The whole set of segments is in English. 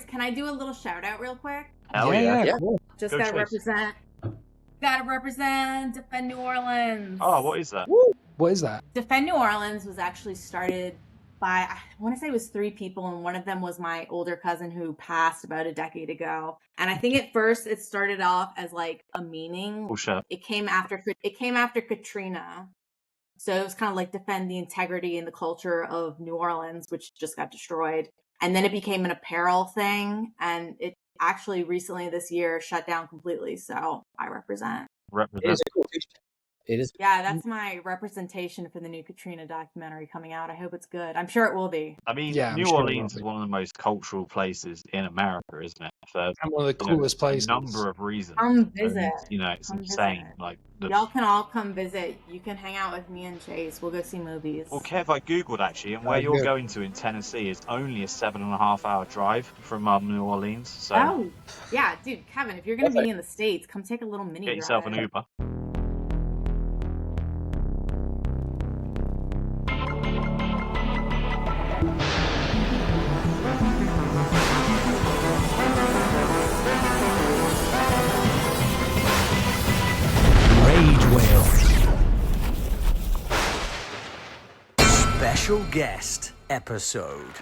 can I do a little shout out real quick? Hell yeah. Cool. Just Good gotta choice. represent Defend New Orleans. Oh, what is that? Woo. What is that? Defend New Orleans was actually started by, I want to say it was 3 people, and one of them was my older cousin who passed about a decade ago. And I think at first it started off as like a meaning. Oh, shit. It came after Katrina. So it was kind of like defend the integrity and the culture of New Orleans, which just got destroyed. And then it became an apparel thing, and it actually recently this year shut down completely. So I represent. It is a cool t-shirt. It is. Yeah, that's my representation for the new Katrina documentary coming out. I hope it's good. I'm sure it will be. I mean, Yeah, I'm New sure it Orleans will is be. one of the most cultural places in America, isn't it? For And one of the coolest places. a number of reasons. Come visit. And, it's Come insane. visit. Like Y'all can all come visit. You can hang out with me and Chase. We'll go see movies. Well, Kev, I googled actually, and where you're going to in Tennessee is only a 7.5-hour drive from New Orleans. So Oh, yeah, dude, Kevin, if you're gonna be in the States, come take a little mini get yourself drive. an Uber. Rage Whale. Special guest episode.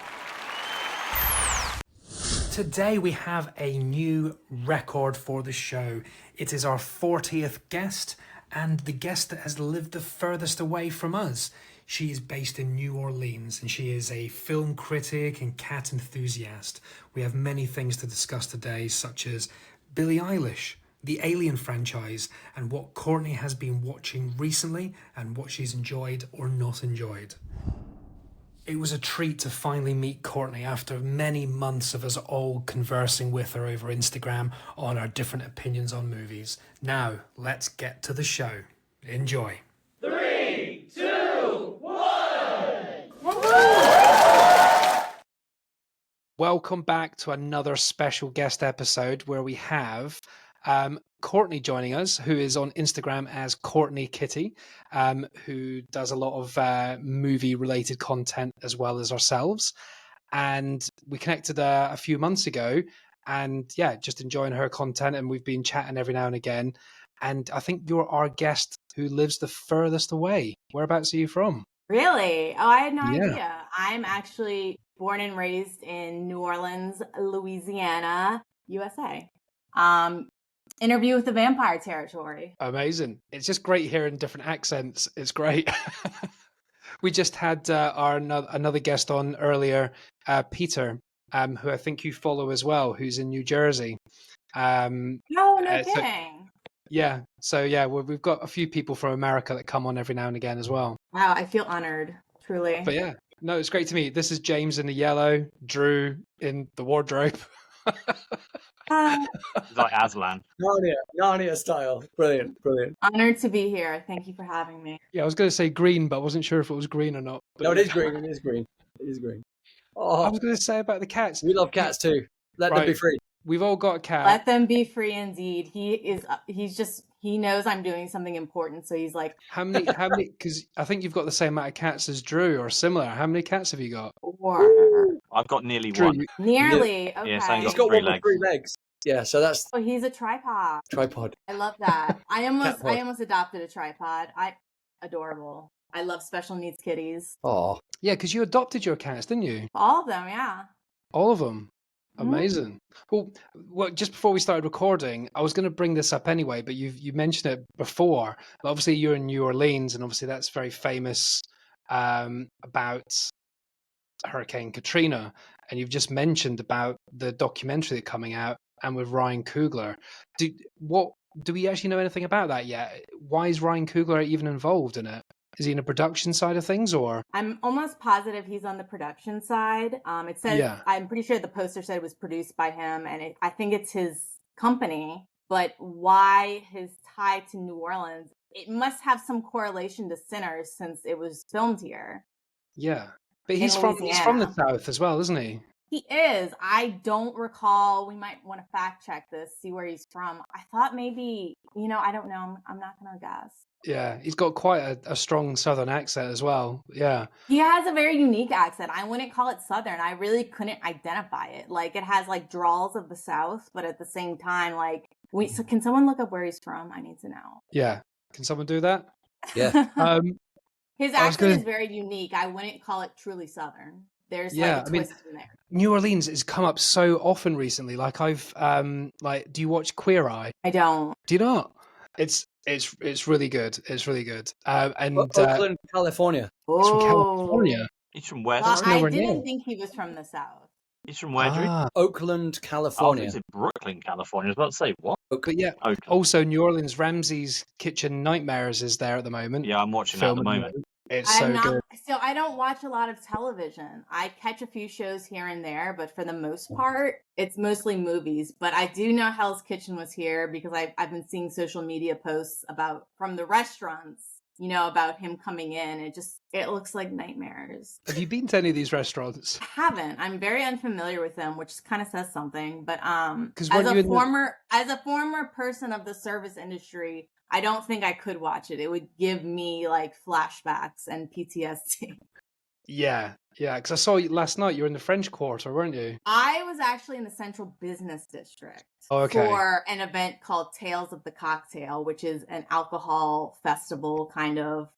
Today we have a new record for the show. It is our 40th guest, and the guest that has lived the furthest away from us. She is based in New Orleans, and she is a film critic and cat enthusiast. We have many things to discuss today, such as Billie Eilish, the Alien franchise, and what Courtney has been watching recently and what she's enjoyed or not enjoyed. It was a treat to finally meet Courtney after many months of us all conversing with her over Instagram on our different opinions on movies. Now, let's get to the show. Enjoy. 3, 2, 1! Welcome back to another special guest episode where we have Courtney joining us, who is on Instagram as Courtney Kitty, who does a lot of movie-related content as well as ourselves. And we connected a few months ago, and yeah, just enjoying her content, and we've been chatting every now and again. And I think you're our guest who lives the furthest away. Whereabouts are you from? Really? Oh, I had no Yeah. idea. I'm actually born and raised in New Orleans, Louisiana, USA. Interview with the Vampire territory. Amazing. It's just great hearing different accents. It's great. We just had another guest on earlier, Peter, who I think you follow as well, who's in New Jersey. No kidding. Yeah. So yeah, we've got a few people from America that come on every now and again as well. Wow, I feel honored, truly. But yeah, no, it's great to meet. This is James in the yellow, Drew in the wardrobe. It's like Aslan. Narnia style. Brilliant. Honored to be here. Thank you for having me. Yeah, I was going to say green, but I wasn't sure if it was green or not. But No, it is green. It is green. I Oh, was going to say about the cats. we love cats too. Let them be Right. free. We've all got a cat. Let them be free indeed. He knows I'm doing something important, so he's like, How many, because I think you've got the same amount of cats as Drew or similar. How many cats have you got? "War." I've got nearly Drew, one. Nearly. Okay. Yeah, same He's got got three one with 3 legs. Yeah, so that's Oh, he's a tripod. tripod. I love that. I almost Catpod. adopted a tripod. Adorable. I love special needs kitties. Oh, yeah, because you adopted your cats, didn't you? All of them, yeah. All of them. Mhm. Amazing. Well, just before we started recording, I was going to bring this up anyway, but you mentioned it before. But obviously, you're in New Orleans, and obviously that's very famous about Hurricane Katrina. And you've just mentioned about the documentary that's coming out, and with Ryan Coogler. Do we actually know anything about that yet? Why is Ryan Coogler even involved in it? Is he in the production side of things, or? I'm almost positive he's on the production side. It says, Yeah. I'm pretty sure the poster said it was produced by him, and I think it's his company. But why his tie to New Orleans? It must have some correlation to Sinners since it was filmed here. Yeah, but In he's from the Louisiana. South as well, isn't he? He is. I don't recall. We might want to fact check this, see where he's from. I thought maybe, I don't know. I'm not going to guess. Yeah, he's got quite a strong Southern accent as well. Yeah. He has a very unique accent. I wouldn't call it Southern. I really couldn't identify it. Like, it has like drawls of the South, but at the same time, like, wait, so can someone look up where he's from? I need to know. Yeah. Can someone do that? Yeah. His I was accent gonna- is very unique. I wouldn't call it truly Southern. There's Yeah, like a I mean, twist in there. New Orleans has come up so often recently. Like I've like, do you watch Queer Eye? I don't. Do you not? It's really good. It's really good. And Oakland, California. he's from Oh. California. He's from where? Well, sorry? I nowhere near. didn't think he was from the South. He's from where, Drew? Ah, Oakland, Oh, California. he's in Brooklyn, California. I was about to say, what? but yeah. Oakland. Also, New Orleans Ramsey's Kitchen Nightmares is there at the moment. Yeah, I'm watching that at the moment. It's so good. So I don't watch a lot of television. I catch a few shows here and there, but for the most part, it's mostly movies. But I do know Hell's Kitchen was here because I've been seeing social media posts from the restaurants, about him coming in. It looks like nightmares. Have you been to any of these restaurants? I haven't. I'm very unfamiliar with them, which kind of says something. But as weren't you as a former person of the service industry, I don't think I could watch it. It would give me like flashbacks and PTSD. Yeah, because I saw you last night. You were in the French Quarter, weren't you? I was actually in the Central Business District for an event called Tales of the Cocktail, which is an alcohol festival kind of.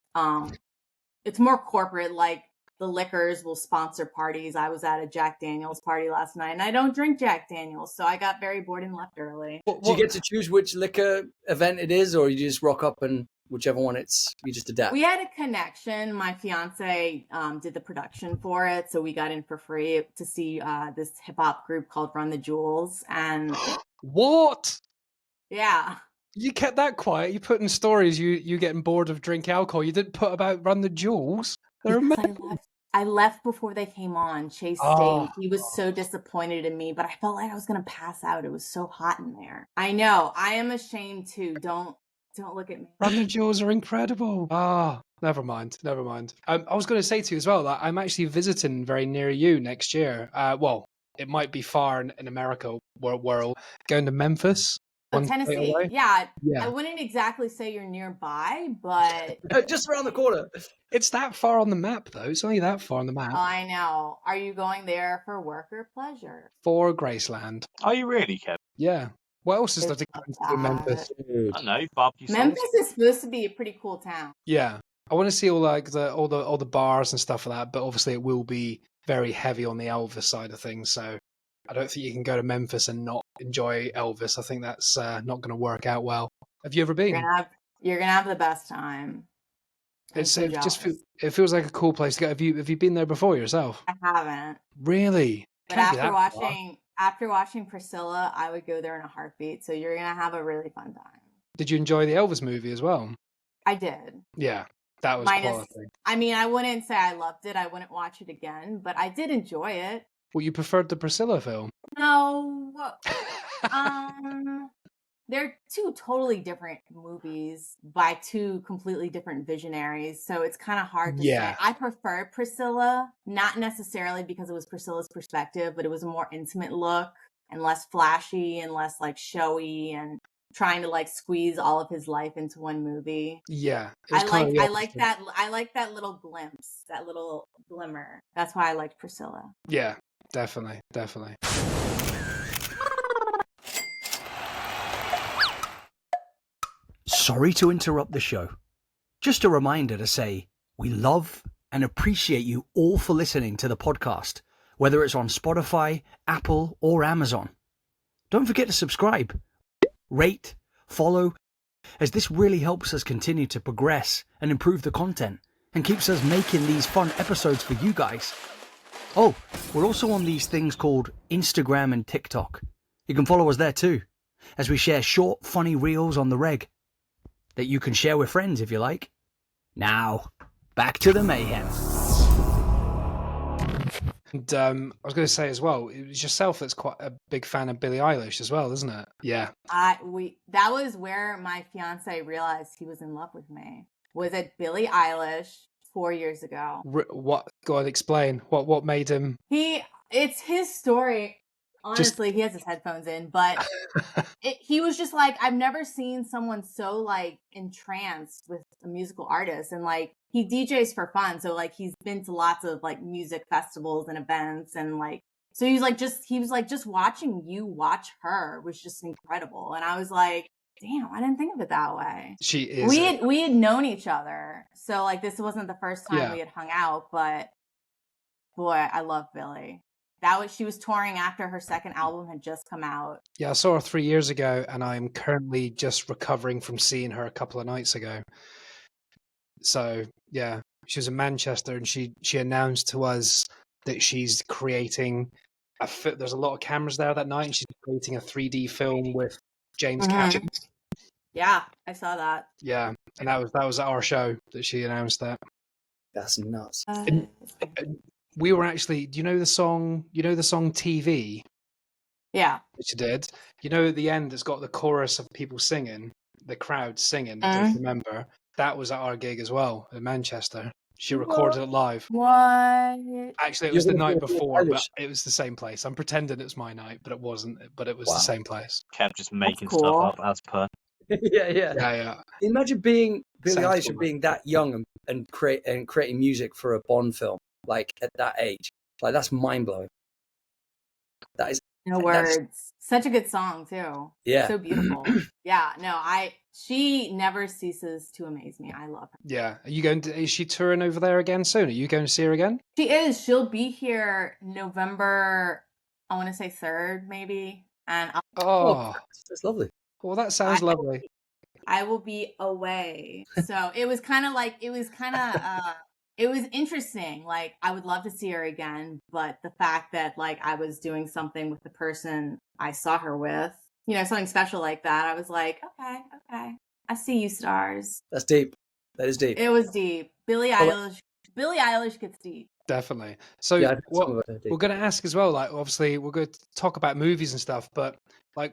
It's more corporate, like the liquors will sponsor parties. I was at a Jack Daniels party last night, and I don't drink Jack Daniels, so I got very bored and left early. Do you get to choose which liquor event it is, or you just rock up and whichever one you just adapt? We had a connection. My fiance did the production for it, so we got in for free to see this hip hop group called Run the Jewels. And What? yeah, You kept that quiet. You put in stories you getting bored of drink alcohol. You didn't put about Run the Jewels. They're because amazing. I left before they came on. Chase Oh. stayed. He was so disappointed in me, but I felt like I was gonna pass out. It was so hot in there. I know. I am ashamed too. Don't look at me. Run the Jewels are incredible. Ah, never mind. I was going to say to you as well that I'm actually visiting very near you next year. Well, it might be far in America world. Going to Memphis. Oh, one state Tennessee. away. Yeah. Yeah. I wouldn't exactly say you're nearby, but Just around the corner. It's that far on the map, though. It's only that far on the map. I know. Are you going there for work or pleasure? For Graceland. Are you really, Kev? Yeah. What else is there to It's do in Memphis? I don't know, barbecue sauce. Memphis is supposed to be a pretty cool town. Yeah. I want to see all the bars and stuff like that, but obviously it will be very heavy on the Elvis side of things. So I don't think you can go to Memphis and not enjoy Elvis. I think that's not going to work out well. Have you ever been? You're gonna have the best time. I'm so jealous. It feels like a cool place to go. Have you been there before yourself? I haven't. Really? But Can't be after that far. watching Priscilla, I would go there in a heartbeat. So you're gonna have a really fun time. Did you enjoy the Elvis movie as well? I did. Yeah, that was quality. I mean, I wouldn't say I loved it. I wouldn't watch it again, but I did enjoy it. Well, you preferred the Priscilla film? No. They're two totally different movies by two completely different visionaries. So it's kind of hard to say. I prefer Priscilla, not necessarily because it was Priscilla's perspective, but it was a more intimate look and less flashy and less like showy and trying to like squeeze all of his life into one movie. Yeah. I like that little glimpse, that little glimmer. That's why I liked Priscilla. Yeah, definitely. Sorry to interrupt the show. Just a reminder to say we love and appreciate you all for listening to the podcast, whether it's on Spotify, Apple, or Amazon. Don't forget to subscribe, rate, follow, as this really helps us continue to progress and improve the content and keeps us making these fun episodes for you guys. Oh, we're also on these things called Instagram and TikTok. You can follow us there too, as we share short, funny reels on the reg that you can share with friends if you like. Now, back to the mayhem. And I was going to say as well, it was yourself that's quite a big fan of Billie Eilish as well, isn't it? Yeah. That was where my fiance realized he was in love with me. Was at Billie Eilish 4 years ago. What? Go on, explain. What made him? It's his story. Honestly, he has his headphones in, but he was just like, I've never seen someone so like entranced with a musical artist, and like he DJs for fun, so like he's been to lots of like music festivals and events, and like so he was like just watching you watch her was just incredible, and I was like, damn, I didn't think of it that way. She is. We had known each other, so like this wasn't the first time we had hung out, but boy, I love Billie. She was touring after her second album had just come out. Yeah, I saw her 3 years ago, and I'm currently just recovering from seeing her a couple of nights ago. So yeah, she was in Manchester, and she announced to us that she's creating there's a lot of cameras there that night, and she's creating a 3D film with James Cameron. Yeah, I saw that. Yeah, and that was at our show that she announced that. That's nuts. We were actually, do you know the song TV? Yeah. That she did. You know, at the end, it's got the chorus of people singing, the crowd singing. If you remember, that was at our gig as well in Manchester. She recorded it live. What? Actually, it was the night before, but it was the same place. I'm pretending it's my night, but it wasn't. But it was the same place. Kev just making stuff up as per. Yeah. Imagine being Billie Eilish and cool. being that young and creating music for a Bond film, like at that age. Like that's mind blowing. That is no words. Such a good song too. Yeah. So beautiful. Yeah. No, she never ceases to amaze me. I love her. Yeah. Is she touring over there again soon? Are you going to see her again? She is. She'll be here November, I want to say 3rd, maybe. And that's lovely. Well, that sounds lovely. I will be away. So it was kind of it was interesting. Like, I would love to see her again, but the fact that like I was doing something with the person I saw her with, you know, something special like that, I was like, okay, I see you, stars. That's deep. That is deep. It was deep. Billie Eilish gets deep. Definitely. So we're going to ask as well, like, obviously we're going to talk about movies and stuff, but like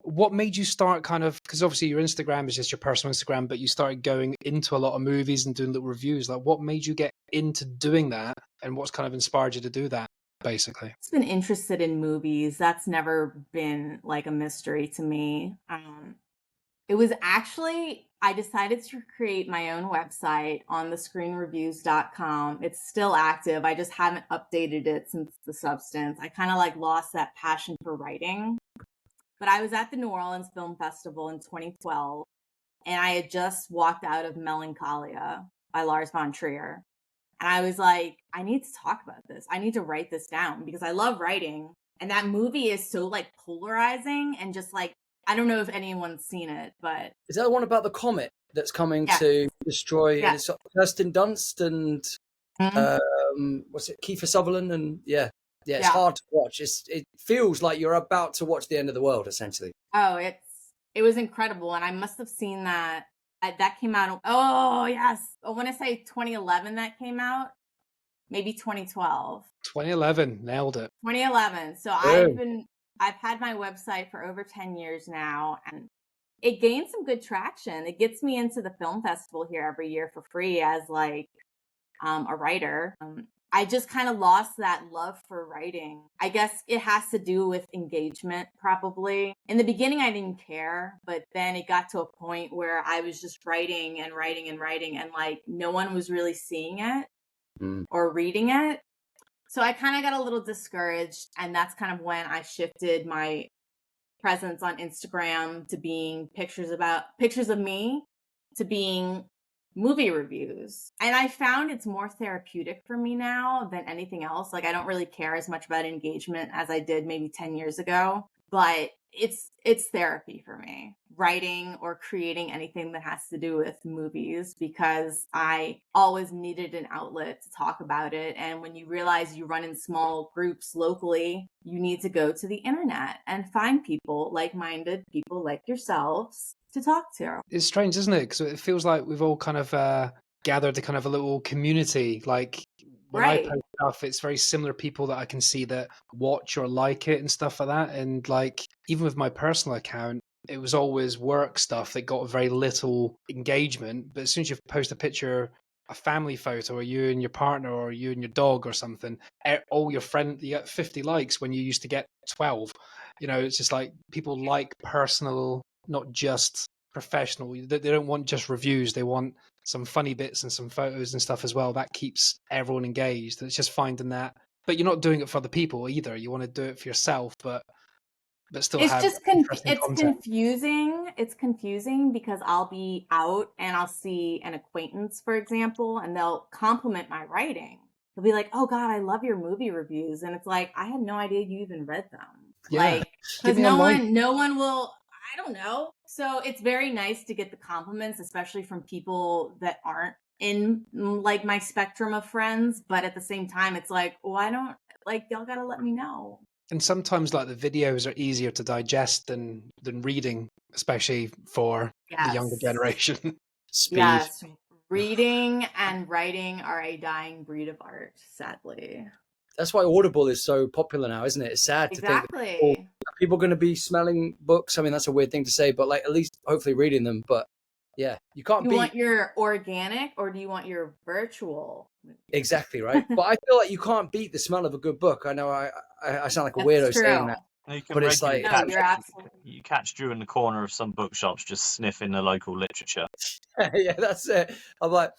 what made you start kind of, because obviously your Instagram is just your personal Instagram, but you started going into a lot of movies and doing little reviews. Like, what made you get into doing that, and what's kind of inspired you to do that, basically? I've been interested in movies. That's never been like a mystery to me. It was actually, I decided to create my own website on thescreenreviews.com. It's still active. I just haven't updated it since The Substance. I kind of like lost that passion for writing. But I was at the New Orleans Film Festival in 2012, and I had just walked out of Melancholia by Lars von Trier. And I was like, I need to talk about this. I need to write this down because I love writing. And that movie is so like polarizing and just like, I don't know if anyone's seen it, but... Is that the one about the comet that's coming to destroy Kirsten Dunst and what's it, Kiefer Sutherland? And it's hard to watch. It feels like you're about to watch the end of the world, essentially. Oh, it was incredible, and I must have seen that. That came out. Oh yes, I want to say 2011. That came out, maybe 2012. 2011, nailed it. 2011. So I've had my website for over 10 years now, and it gained some good traction. It gets me into the film festival here every year for free as like a writer. I just kind of lost that love for writing. I guess it has to do with engagement, probably. In the beginning, I didn't care, but then it got to a point where I was just writing, and like no one was really seeing it or reading it. So I kind of got a little discouraged, and that's kind of when I shifted my presence on Instagram to being pictures of me to being movie reviews. And I found it's more therapeutic for me now than anything else. Like, I don't really care as much about engagement as I did maybe 10 years ago, but it's therapy for me, writing or creating anything that has to do with movies, because I always needed an outlet to talk about it. And when you realize you run in small groups locally, you need to go to the internet and find people, like-minded people like yourselves, to talk to. It's strange, isn't it? Because it feels like we've all kind of gathered a kind of a little community. Like when I post stuff, it's very similar people that I can see that watch or like it and stuff like that. And like even with my personal account, it was always work stuff that got very little engagement. But as soon as you post a picture, a family photo, or you and your partner, or you and your dog or something, all your friends, you get 50 likes when you used to get 12. You know, it's just like people like personal, not just professional. They don't want just reviews. They want some funny bits and some photos and stuff as well. That keeps everyone engaged. It's just finding that. But you're not doing it for other people either. You want to do it for yourself, but still it's have just interesting it's content. confusing. It's confusing because I'll be out and I'll see an acquaintance, for example, and they'll compliment my writing. They'll be like, "Oh God, I love your movie reviews," and it's like I had no idea you even read them. Yeah. Like, because no one will. I don't know. So it's very nice to get the compliments, especially from people that aren't in like my spectrum of friends. But at the same time, it's like, oh, I don't like y'all gotta let me know. And sometimes like the videos are easier to digest than reading, especially for the younger generation. Speed. Yes. Reading and writing are a dying breed of art, sadly. That's why Audible is so popular now, isn't it? It's sad to think that people are going to be smelling books. I mean, that's a weird thing to say, but like at least hopefully reading them. But yeah, you can't. You want your organic or do you want your virtual? Exactly right. But I feel like you can't beat the smell of a good book. I know I sound like a weirdo saying that. But it's like you catch Drew in the corner of some bookshops just sniffing the local literature. Yeah, that's it. I'm like,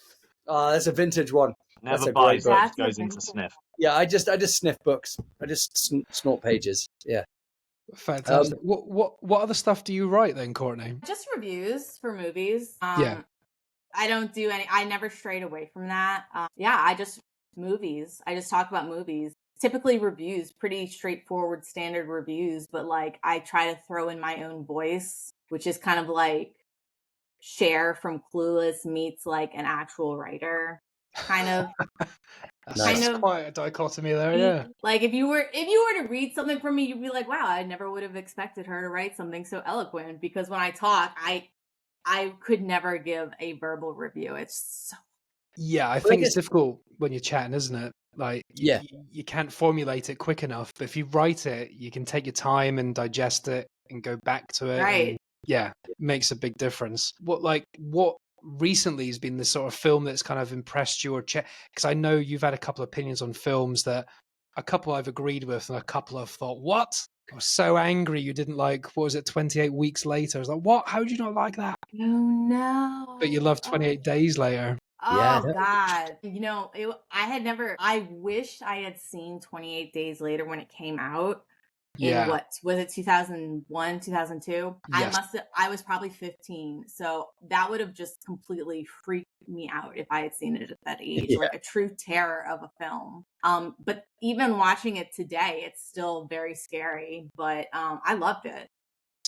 oh, that's a vintage one. Never buys it, goes into sniff. Yeah, I just sniff books. I just snort pages. Yeah. Fantastic. What other stuff do you write then, Courtney? Just reviews for movies. Yeah. I don't do any. I never strayed away from that. I just movies. I just talk about movies. Typically reviews, pretty straightforward, standard reviews. But like, I try to throw in my own voice, which is kind of like Cher from Clueless meets like an actual writer, kind of. That's quite a dichotomy there, yeah. Like if you were to read something from me, you'd be like, wow, I never would have expected her to write something so eloquent. Because when I talk, I could never give a verbal review. It's so. Yeah, I think it's difficult when you're chatting, isn't it? Like, you can't formulate it quick enough. But if you write it, you can take your time and digest it and go back to it. Right. And, yeah, it makes a big difference. What recently has been the sort of film that's kind of impressed you or because I know you've had a couple of opinions on films that a couple I've agreed with and a couple I've thought, what? I was so angry you didn't like, what was it, 28 Weeks Later? I was like, what? How did you not like that? Oh, no. But you love 28 Days Later. Oh, God. You know, I wish I had seen 28 Days Later when it came out. In what was it, 2001, 2002? Yes. I was probably 15. So that would have just completely freaked me out if I had seen it at that age. Yeah. Like a true terror of a film. But even watching it today, it's still very scary. But I loved it.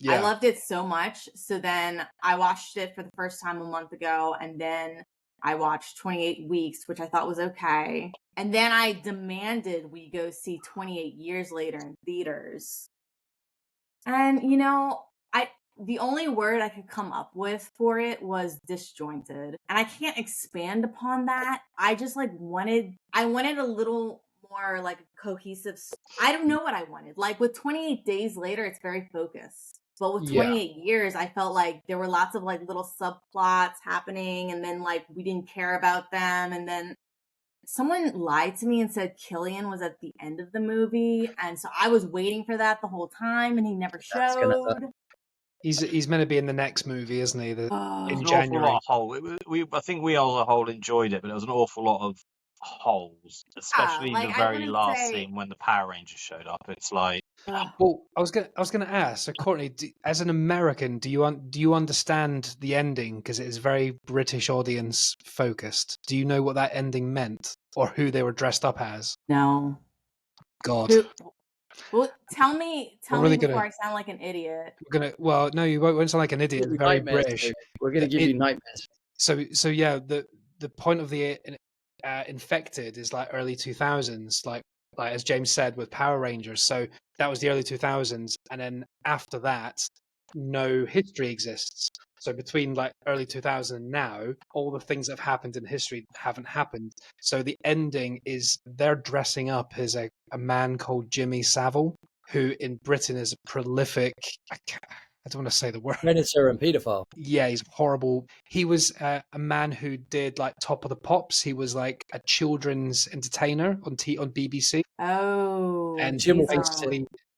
Yeah. I loved it so much. So then I watched it for the first time a month ago, and then I watched 28 Weeks, which I thought was okay. And then I demanded we go see 28 Years Later in theaters. And, you know, the only word I could come up with for it was disjointed. And I can't expand upon that. I just wanted a little more like cohesive. I don't know what I wanted. Like with 28 Days Later, it's very focused. But with 28 years, I felt like there were lots of like little subplots happening, and then like we didn't care about them. And then someone lied to me and said Killian was at the end of the movie, and so I was waiting for that the whole time, and he never showed. He's meant to be in the next movie, isn't he? In January. I think we all as a whole enjoyed it, but there was an awful lot of holes, especially the very last scene when the Power Rangers showed up. It's like. Well, I was gonna ask. So, Courtney, as an American, do you understand the ending because it is very British audience focused? Do you know what that ending meant or who they were dressed up as? No. God. Well, tell me before I sound like an idiot. Well, no, you won't sound like an idiot. It's very British. We're gonna give you nightmares. So yeah, the point of the infected is like early 2000s, like as James said with Power Rangers. So that was the early 2000s, and then after that, no history exists. So between like early 2000 and now, all the things that have happened in history haven't happened. So the ending is they're dressing up as a man called Jimmy Savile, who in Britain is a prolific. I don't want to say the word. Predator and paedophile. Yeah, he's horrible. He was a man who did like Top of the Pops. He was like a children's entertainer on BBC. Oh, and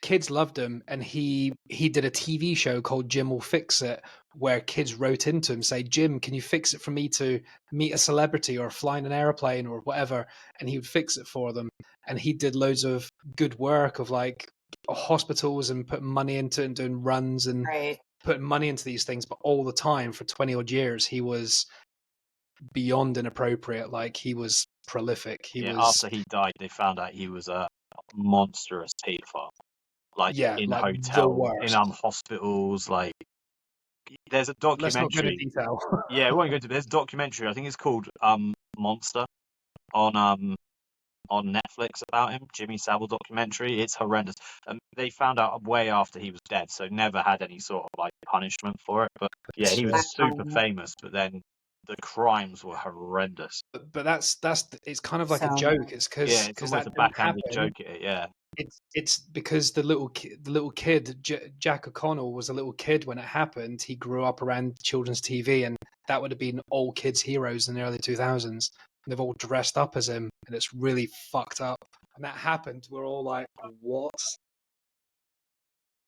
kids loved him, and he did a TV show called Jim Will Fix It, where kids wrote into him say, Jim, can you fix it for me to meet a celebrity or fly in an airplane or whatever? And he would fix it for them. And he did loads of good work of like hospitals and putting money into it and doing runs and putting money into these things. But all the time for 20 odd years, he was beyond inappropriate. Like, he was prolific. After he died, they found out he was a monstrous paedophile. Like, in like hotels, in hospitals, like, there's a documentary. Let's not go into detail. Yeah, we won't go into. There's a documentary. I think it's called Monster on Netflix about him. Jimmy Savile documentary. It's horrendous. They found out way after he was dead, so never had any sort of like punishment for it. But yeah, he was super famous. But then the crimes were horrendous. But that's it's kind of like a joke. It's because it's almost a backhanded joke at it. Yeah. It's because the little kid, Jack O'Connell, was a little kid when it happened. He grew up around children's TV, and that would have been all kids' heroes in the early 2000s. They've all dressed up as him, and it's really fucked up. And that happened. We're all like, what?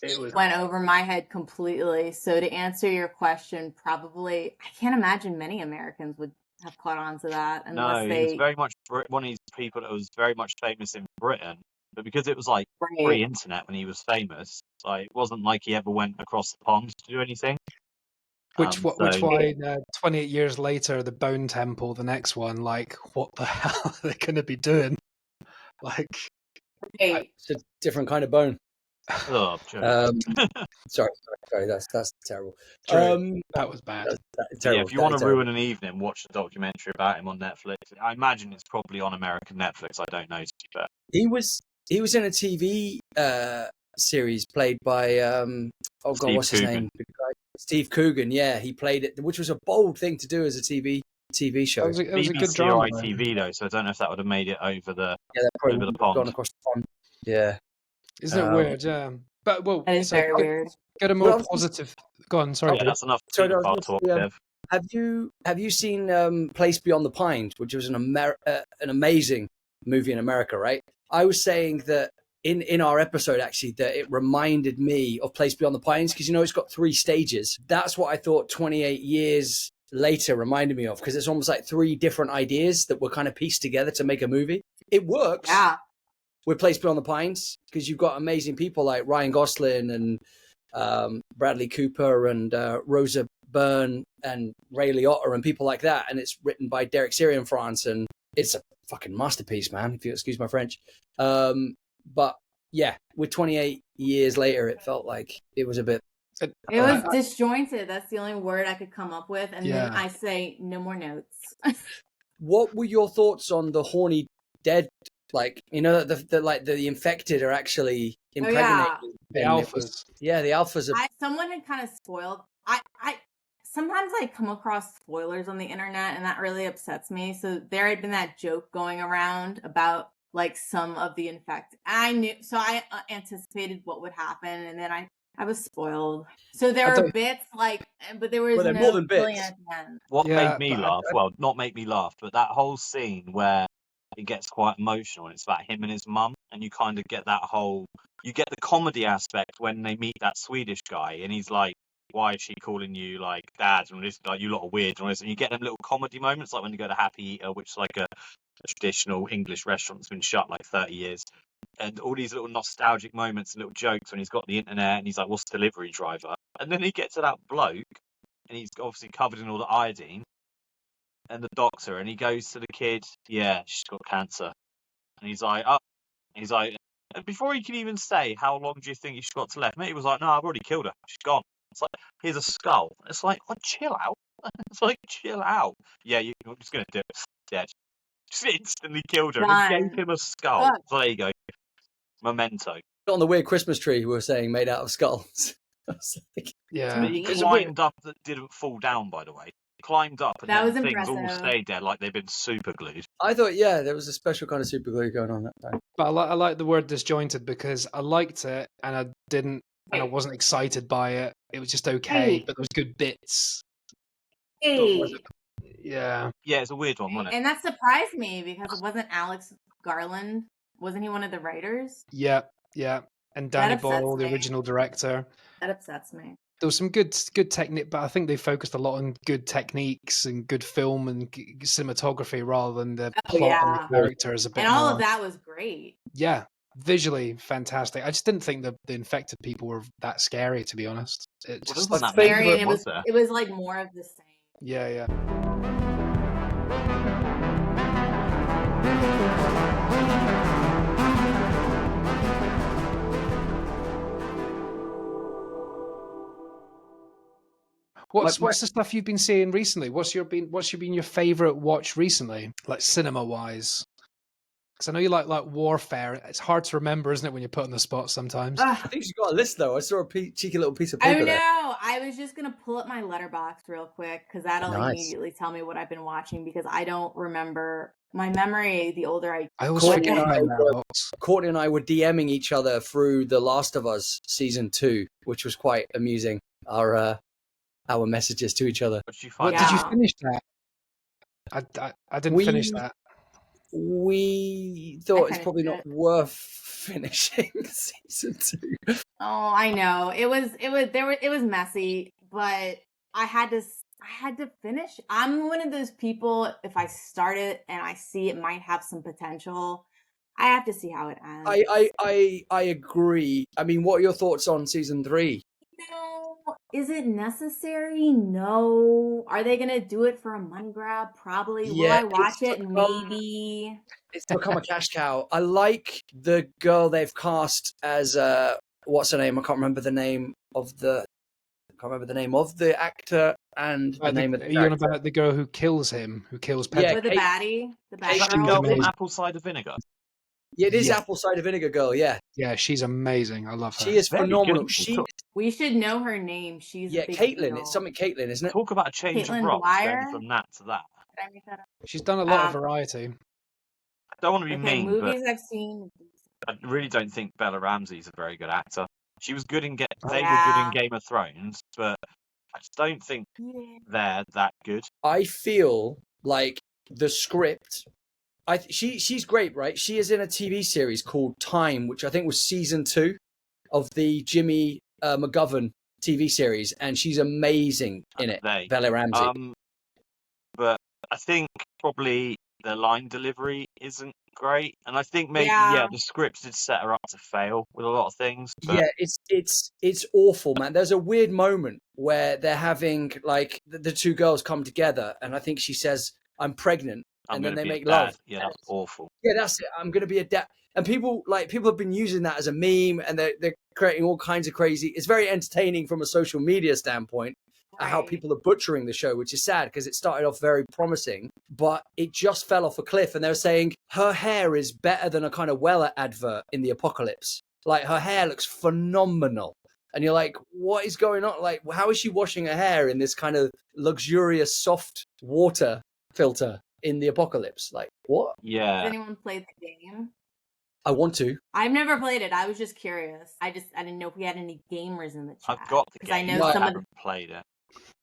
It went over my head completely. So to answer your question, probably, I can't imagine many Americans would have caught on to that. Unless he was very much one of these people that was very much famous in Britain. But because it was like pre-internet when he was famous, like it wasn't like he ever went across the pond to do anything. Which why 28 years later, the Bone Temple, the next one, like, what the hell are they going to be doing? Like, it's a different kind of bone. Oh, sorry, that's terrible. That was bad. That's terrible. Yeah, if you want to ruin an evening, watch the documentary about him on Netflix. I imagine it's probably on American Netflix. I don't know, to be fair. He was in a TV series played by what's his name? Steve Coogan. Yeah, he played it, which was a bold thing to do as a TV show. It was a good drama. ITV though, so I don't know if that would have made it over the the pond. Gone across the pond. Yeah. Isn't it weird? Yeah. But that is very weird. Get a more positive. Go on. Sorry. That's enough. Talk, have you seen Place Beyond the Pines, which was an amazing movie in America, right? I was saying that in our episode actually that it reminded me of Place Beyond the Pines because it's got 3 stages. That's what I thought 28 years later reminded me of because it's almost like 3 different ideas that were kind of pieced together to make a movie. It works. Yeah. With Place Beyond the Pines because you've got amazing people like Ryan Gosling and Bradley Cooper and Rosa Byrne and Ray Liotta and people like that, and it's written by Derek Cianfrance, and it's a fucking masterpiece, man, if you excuse my French. But yeah, with 28 years later, it felt like it was a bit... It was disjointed. That's the only word I could come up with, and then I say no more notes. What were your thoughts on the horny dead? Like, the infected are actually impregnated. The alphas. The alphas are... someone had kind of spoiled. I sometimes I come across spoilers on the internet, and that really upsets me. So there had been that joke going around about like some of the infected. I anticipated what would happen, and then I was spoiled. So there were bits like, but there was no more than bits. What made me laugh? Well, not make me laugh, but that whole scene where it gets quite emotional and it's about him and his mum, and you kind of get you get the comedy aspect when they meet that Swedish guy and he's like, why is she calling you like dad and this, like, you lot are weird and all this, and you get them little comedy moments like when you go to Happy Eater, which is like a traditional English restaurant that's been shut like 30 years, and all these little nostalgic moments and little jokes when he's got the internet and he's like, what's the delivery driver, and then he gets to that bloke and he's obviously covered in all the iodine and the doctor, and he goes to the kid, yeah, she's got cancer. And he's like, and before he can even say, how long do you think she's got to left? Mate, he was like, no, I've already killed her. She's gone. It's like, here's a skull. It's like, oh, chill out. It's like, chill out. Yeah, you're just going to do it. Yeah, just instantly killed her. And gave him a skull. So there you go. Memento. On the weird Christmas tree, we were saying, made out of skulls. Yeah. But he climbed up that didn't fall down, by the way. Climbed up and then things all stayed there like they've been super glued. I thought, there was a special kind of super glue going on that time. But I like the word disjointed because I liked it and I didn't, and I wasn't excited by it. It was just okay, but there was good bits. Yeah, it's a weird one, wasn't it? And that surprised me because it wasn't Alex Garland. Wasn't he one of the writers? Yeah. and Danny upsets Boyle, the me. original director. That upsets me. There was some good technique, but I think they focused a lot on good techniques and good film and cinematography rather than the plot and the characters. A bit and all more. of that was great. Yeah, visually fantastic. I just didn't think the infected people were that scary, to be honest. It Well, just wasn't that Scary, many, and it was like more of the same. yeah. What's the stuff you've been seeing recently? What's been your favorite watch recently, like cinema wise? Because I know you like Warfare. It's hard to remember, isn't it, when you're put on the spot sometimes? I think she's got a list though. I saw a cheeky little piece of paper there. I was just gonna pull up my letterbox real quick because that'll immediately tell me what I've been watching because I don't remember. My memory, the older I always forget that. Courtney and I were DMing each other through The Last of Us season 2, which was quite amusing. Our messages to each other. Did you finish that? I didn't finish that. We thought it's probably not worth finishing season 2. Oh, I know. It was messy, but I had to finish. I'm one of those people, if I start it and I see it might have some potential, I have to see how it ends. I agree. I mean, what are your thoughts on season 3? No. Is it necessary? No. Are they going to do it for a money grab? Probably. Will I watch it? Maybe. It's become a cash cow. I like the girl they've cast as what's her name? I can't remember the name of the actor and the name of the character. Are you on about the girl who kills him? Who kills Pedro? With the baddie? The bad Is that the girl from Apple Cider Vinegar? Yeah, it is Apple Cider Vinegar girl, yeah. Yeah, she's amazing. I love her. She is phenomenal. We should know her name. She's a big Caitlin. deal. It's something Caitlin, isn't it? Talk about a change of rock going from that to that. Did I make that up? She's done a lot of variety. I don't want to be mean, movies but I've seen. I really don't think Bella Ramsey's a very good actor. She was good in They were good in Game of Thrones, but I just don't think they're that good. I feel like the script. She's great, right? She is in a TV series called Time, which I think was season 2 of the Jimmy McGovern TV series, and she's amazing in it. Bella Ramsey. But I think probably the line delivery isn't great, and I think maybe the script did set her up to fail with a lot of things. But... Yeah, it's awful, man. There's a weird moment where they're having like the two girls come together, and I think she says, "I'm pregnant." And then they make love. Yeah, that's awful. Yeah, that's it. I'm going to be a dad. And people have been using that as a meme, and they're creating all kinds of crazy. It's very entertaining from a social media standpoint, how people are butchering the show, which is sad because it started off very promising, but it just fell off a cliff. And they're saying her hair is better than a kind of Weller advert in the apocalypse. Like her hair looks phenomenal. And you're like, what is going on? Like, how is she washing her hair in this kind of luxurious soft water filter in the apocalypse? Like, what? Yeah. Has anyone played the game? I want to. I've never played it. I was just curious. I didn't know if we had any gamers in the chat. I've got the game. I know some of the played it.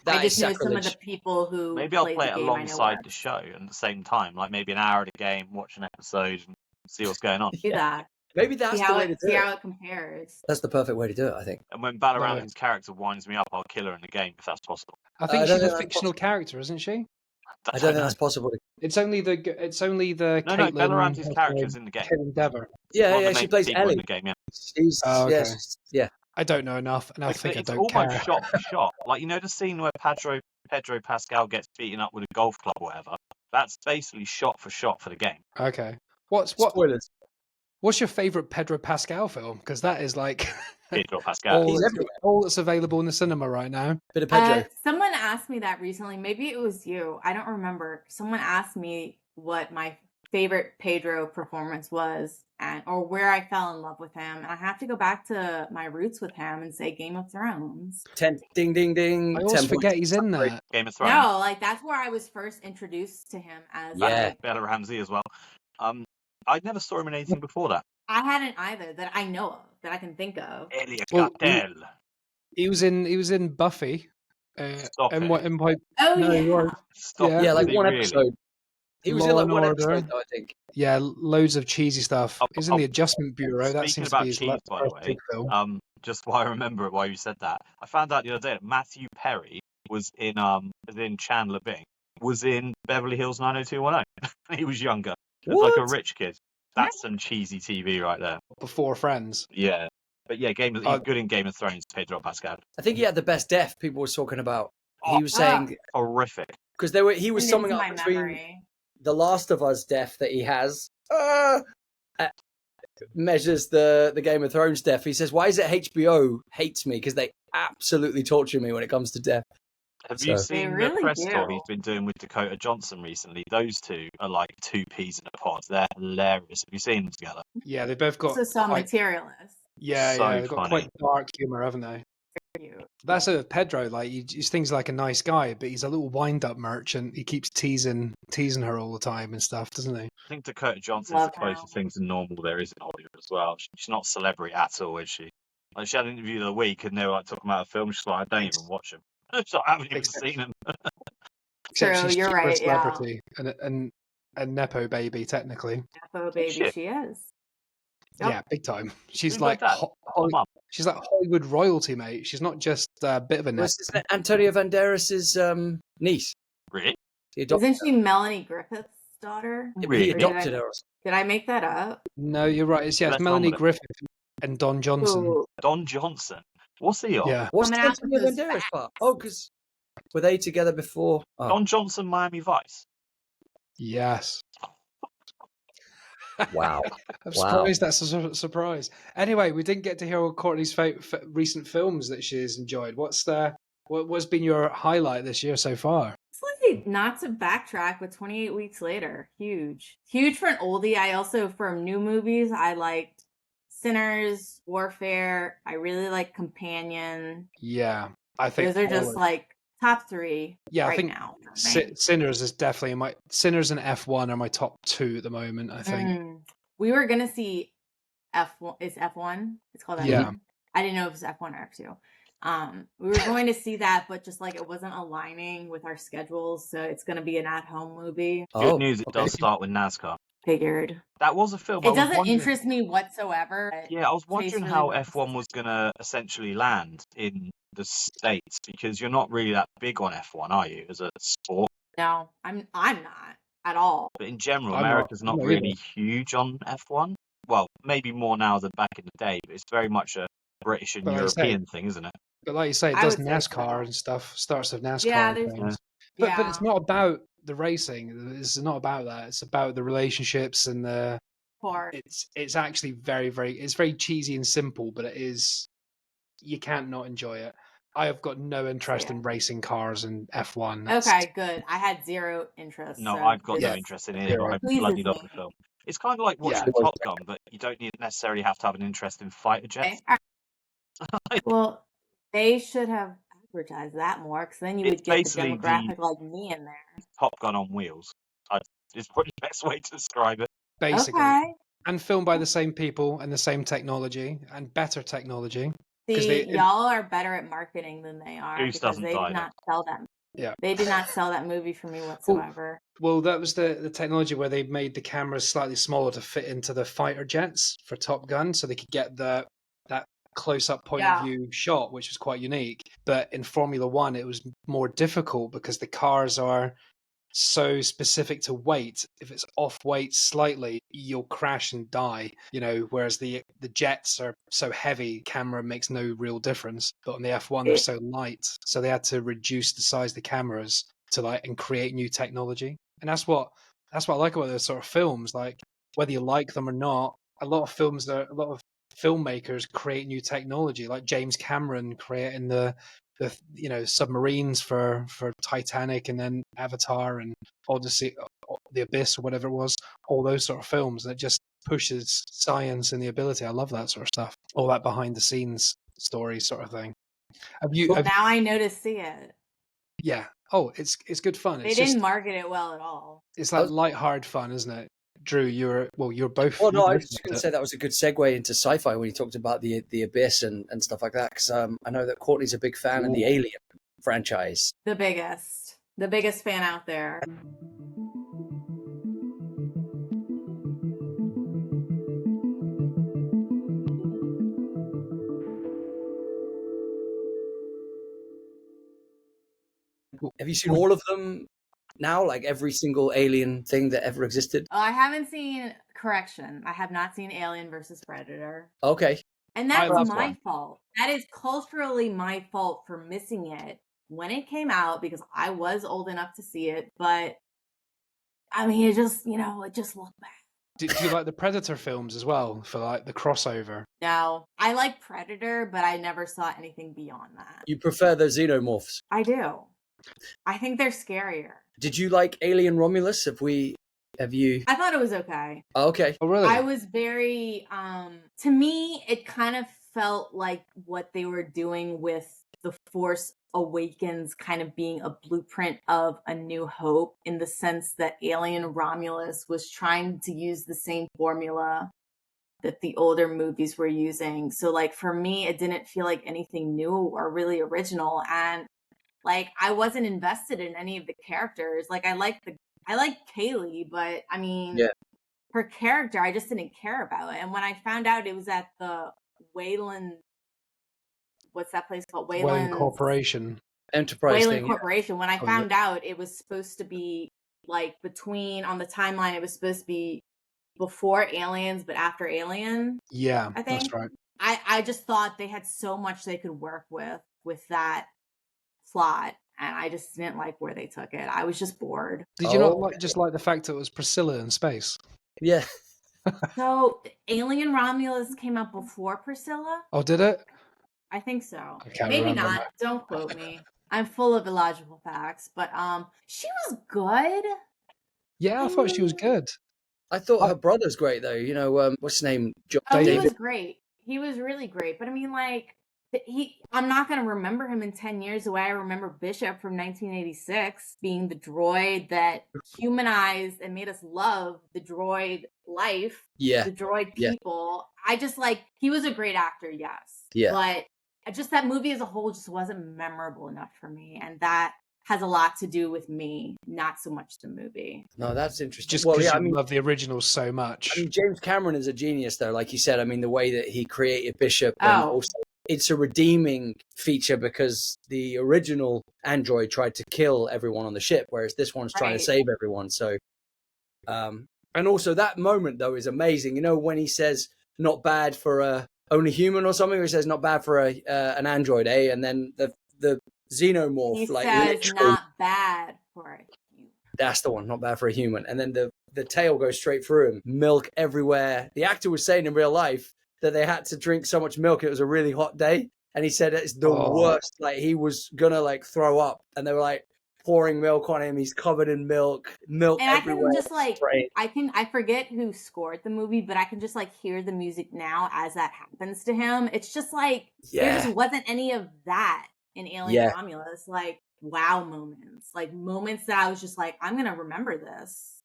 I just know some of the people who maybe I'll play it alongside the show at the same time, like maybe an hour of the game, watch an episode, and see what's going on. Do that. Maybe that's the way to do it. See how it compares. That's the perfect way to do it, I think. And when Bella Ramsey's character winds me up, I'll kill her in the game if that's possible. I think she's a fictional character, isn't she? I don't think that's possible. It's only the no. Bella Ramsey's character is in the game. Endeavor. Yeah, she plays Ellie in the game. Yeah. She's, yeah. I don't know enough, and I think I don't care. It's almost shot for shot. Like, you know the scene where Pedro Pascal gets beaten up with a golf club or whatever? That's basically shot for shot for the game. Okay. Spoilers. What's your favourite Pedro Pascal film? Because that is like Pedro Pascal. all that's available in the cinema right now. Bit of Pedro. Someone asked me that recently. Maybe it was you. I don't remember. Someone asked me what my favorite Pedro performance was, or where I fell in love with him. And I have to go back to my roots with him and say Game of Thrones. 10 ding ding ding. I always forget he's in that. Game of Thrones. No, like that's where I was first introduced to him as Bella Ramsey as well. I never saw him in anything before that. I hadn't either that I know of, that I can think of. Elliot Cartel. He was in Buffy. Stop it. Stop. Yeah, like one episode. He was in Law like and one Order. episode, though, I think. Yeah, loads of cheesy stuff. He's in the Adjustment Bureau. That Speaking seems to be about his cheese, by the first big way, film. just why I remember it, why you said that, I found out the other day that Matthew Perry was in Chandler Bing, was in Beverly Hills 90210. He was younger. Looked like a What? rich kid. That's some cheesy TV right there. Before Friends. Yeah. But yeah, he's good in Game of Thrones, Pedro Pascal. I think he had the best death people were talking about. He was saying horrific. Because he was summing up between The Last of Us death that he has, measures the Game of Thrones death. He says, why is it HBO hates me? Because they absolutely torture me when it comes to death. Have you seen the press tour he's been doing with Dakota Johnson recently? Those two are like two peas in a pod. They're hilarious. Have you seen them together? Yeah, they both got some materialist. Yeah, they've got quite dark humor, haven't they? That's it with Pedro. Like he thinks like a nice guy, but he's a little wind-up merchant. He keeps teasing her all the time and stuff, doesn't he? I think Dakota Johnson's the closest thing to normal there is in Hollywood as well. She's not a celebrity at all, is she? Like she had an interview the other week, and they were like talking about a film. She's like, I don't even watch him. I haven't even seen him. True, you're right. A celebrity and a nepo baby, technically. Nepo baby, she is. Yep. Yeah, big time. She's like she's like Hollywood royalty, mate. She's not just a bit of a nepo. Antonio Banderas' niece. Really? Isn't she Melanie Griffith's daughter? Really? He adopted her. Did I make that up? No, you're right. It's Melanie Griffith and Don Johnson. Ooh. Don Johnson? What's he on? Yeah. What's the Antonio Banderas part? Oh, because were they together before? Oh. Don Johnson, Miami Vice. Yes. Wow. I'm surprised that's a surprise. Anyway, we didn't get to hear all Courtney's recent films that she's enjoyed. What's been your highlight this year so far? It's like not to backtrack, but 28 Weeks Later. Huge for an oldie. I also, for new movies, I liked Sinners, Warfare. I really like Companion. Yeah, I think those are just like top three. Yeah, right I think now. Sinners is definitely Sinners and F1 are my top two at the moment. I think we were gonna see F1. Is F1? It's called F1. Yeah. I didn't know if it was F1 or F2. We were going to see that, but just like it wasn't aligning with our schedules, so it's gonna be an at-home movie. Good news, it does start with NASCAR. Figured. That was a film. It doesn't interest me whatsoever. Yeah, I was wondering how F1 was going to essentially land in the States, because you're not really that big on F1, are you, as a sport? No, I'm not at all. But in general, America's not really huge on F1. Well, maybe more now than back in the day, but it's very much a British and European thing, isn't it? But like you say, it does NASCAR and stuff. Starts with NASCAR. Yeah, things. But it's not about the racing. It's not about that. It's about the relationships and the. It's actually very, very. It's very cheesy and simple, but it is. You can't not enjoy it. I have got no interest in racing cars and F1. Okay, good. I had zero interest. No, I've got no interest in it either. I bloody love the film. It's kind of like watching Top Gun, but you don't necessarily have to have an interest in fighter jets. Okay. Well, they should have advertised that more, because then you would get the demographic like me in there. Top Gun on wheels. Is probably the best way to describe it. Basically. Okay. And filmed by the same people and the same technology and better technology. See, y'all are better at marketing than they are. Goose doesn't they did not sell them. Yeah. They did not sell that movie for me whatsoever. Well, that was the technology where they made the cameras slightly smaller to fit into the fighter jets for Top Gun, so they could get that close-up point of view shot, which was quite unique. But in Formula One, it was more difficult because the cars are so specific to weight. If it's off weight slightly, you'll crash and die, whereas the jets are so heavy, camera makes no real difference. But on the F1, they're so light, so they had to reduce the size of the cameras and create new technology. And that's what I like about those sort of films. Like, whether you like them or not, a lot of filmmakers create new technology, like James Cameron creating the submarines for Titanic, and then Avatar and Odyssey, The Abyss, or whatever it was, all those sort of films. And it just pushes science and the ability. I love that sort of stuff, all that behind the scenes story sort of thing. Now I know to see it. Yeah. Oh, it's good fun. They didn't market it well at all. It's like light-hearted fun, isn't it? Drew, you're both. Well, no, I was just going to say that was a good segue into sci-fi when you talked about the Abyss and stuff like that, because I know that Courtney's a big fan of the Alien franchise. The biggest fan out there. Have you seen all of them now? Like every single alien thing that ever existed? Oh, I haven't seen, correction, I have not seen Alien versus Predator. Okay. And that's my fault. That is culturally my fault for missing it when it came out, because I was old enough to see it. But I mean, it just looked bad. Do you like the Predator films as well, for like the crossover? No, I like Predator, but I never saw anything beyond that. You prefer the xenomorphs? I do. I think they're scarier. Did you like Alien Romulus? Have you? I thought it was okay. Oh, okay. Oh, really? I was very, to me, it kind of felt like what they were doing with The Force Awakens kind of being a blueprint of A New Hope, in the sense that Alien Romulus was trying to use the same formula that the older movies were using. So like for me, it didn't feel like anything new or really original. And like I wasn't invested in any of the characters. Like I like Kaylee, but I mean, her character I just didn't care about. And when I found out it was at the Wayland, what's that place called? Wayland Corporation. Enterprise Wayland thing. Corporation. When I found out it was supposed to be like on the timeline, it was supposed to be before Aliens, but after Alien. Yeah, I think. that's right. I just thought they had so much they could work with that plot, and I just didn't like where they took it. I was just bored. Did you not like the fact that it was Priscilla in space? Yeah. So Alien Romulus came out before Priscilla? Oh, did it? I think so. Maybe not. Don't quote me. I'm full of illogical facts, but she was good. Yeah, I thought she was good. I thought her brother's great though. You know, what's his name? He was great. He was really great. But I mean, like, I'm not going to remember him in 10 years the way I remember Bishop from 1986 being the droid that humanized and made us love the droid life, the droid people. I just he was a great actor, yes. Yeah. But just that movie as a whole just wasn't memorable enough for me. And that has a lot to do with me, not so much the movie. No, that's interesting. Just because you love the original so much. I mean, James Cameron is a genius, though. Like you said, I mean, the way that he created Bishop, and also it's a redeeming feature because the original android tried to kill everyone on the ship, whereas this one's trying to save everyone. So, and also that moment though is amazing. You know, when he says "not bad for a only human" or something, or he says "not bad for an android," and then the xenomorph, he says not bad for a human. That's the one, not bad for a human. And then the tail goes straight through him, milk everywhere. The actor was saying in real life that they had to drink so much milk, it was a really hot day, and he said it's the worst. Like he was gonna throw up, and they were like pouring milk on him. He's covered in milk and everywhere. I can just I forget who scored the movie, but I can just hear the music now as that happens to him. It's just there just wasn't any of that in Alien Romulus, wow moments, moments that I was just I'm gonna remember this.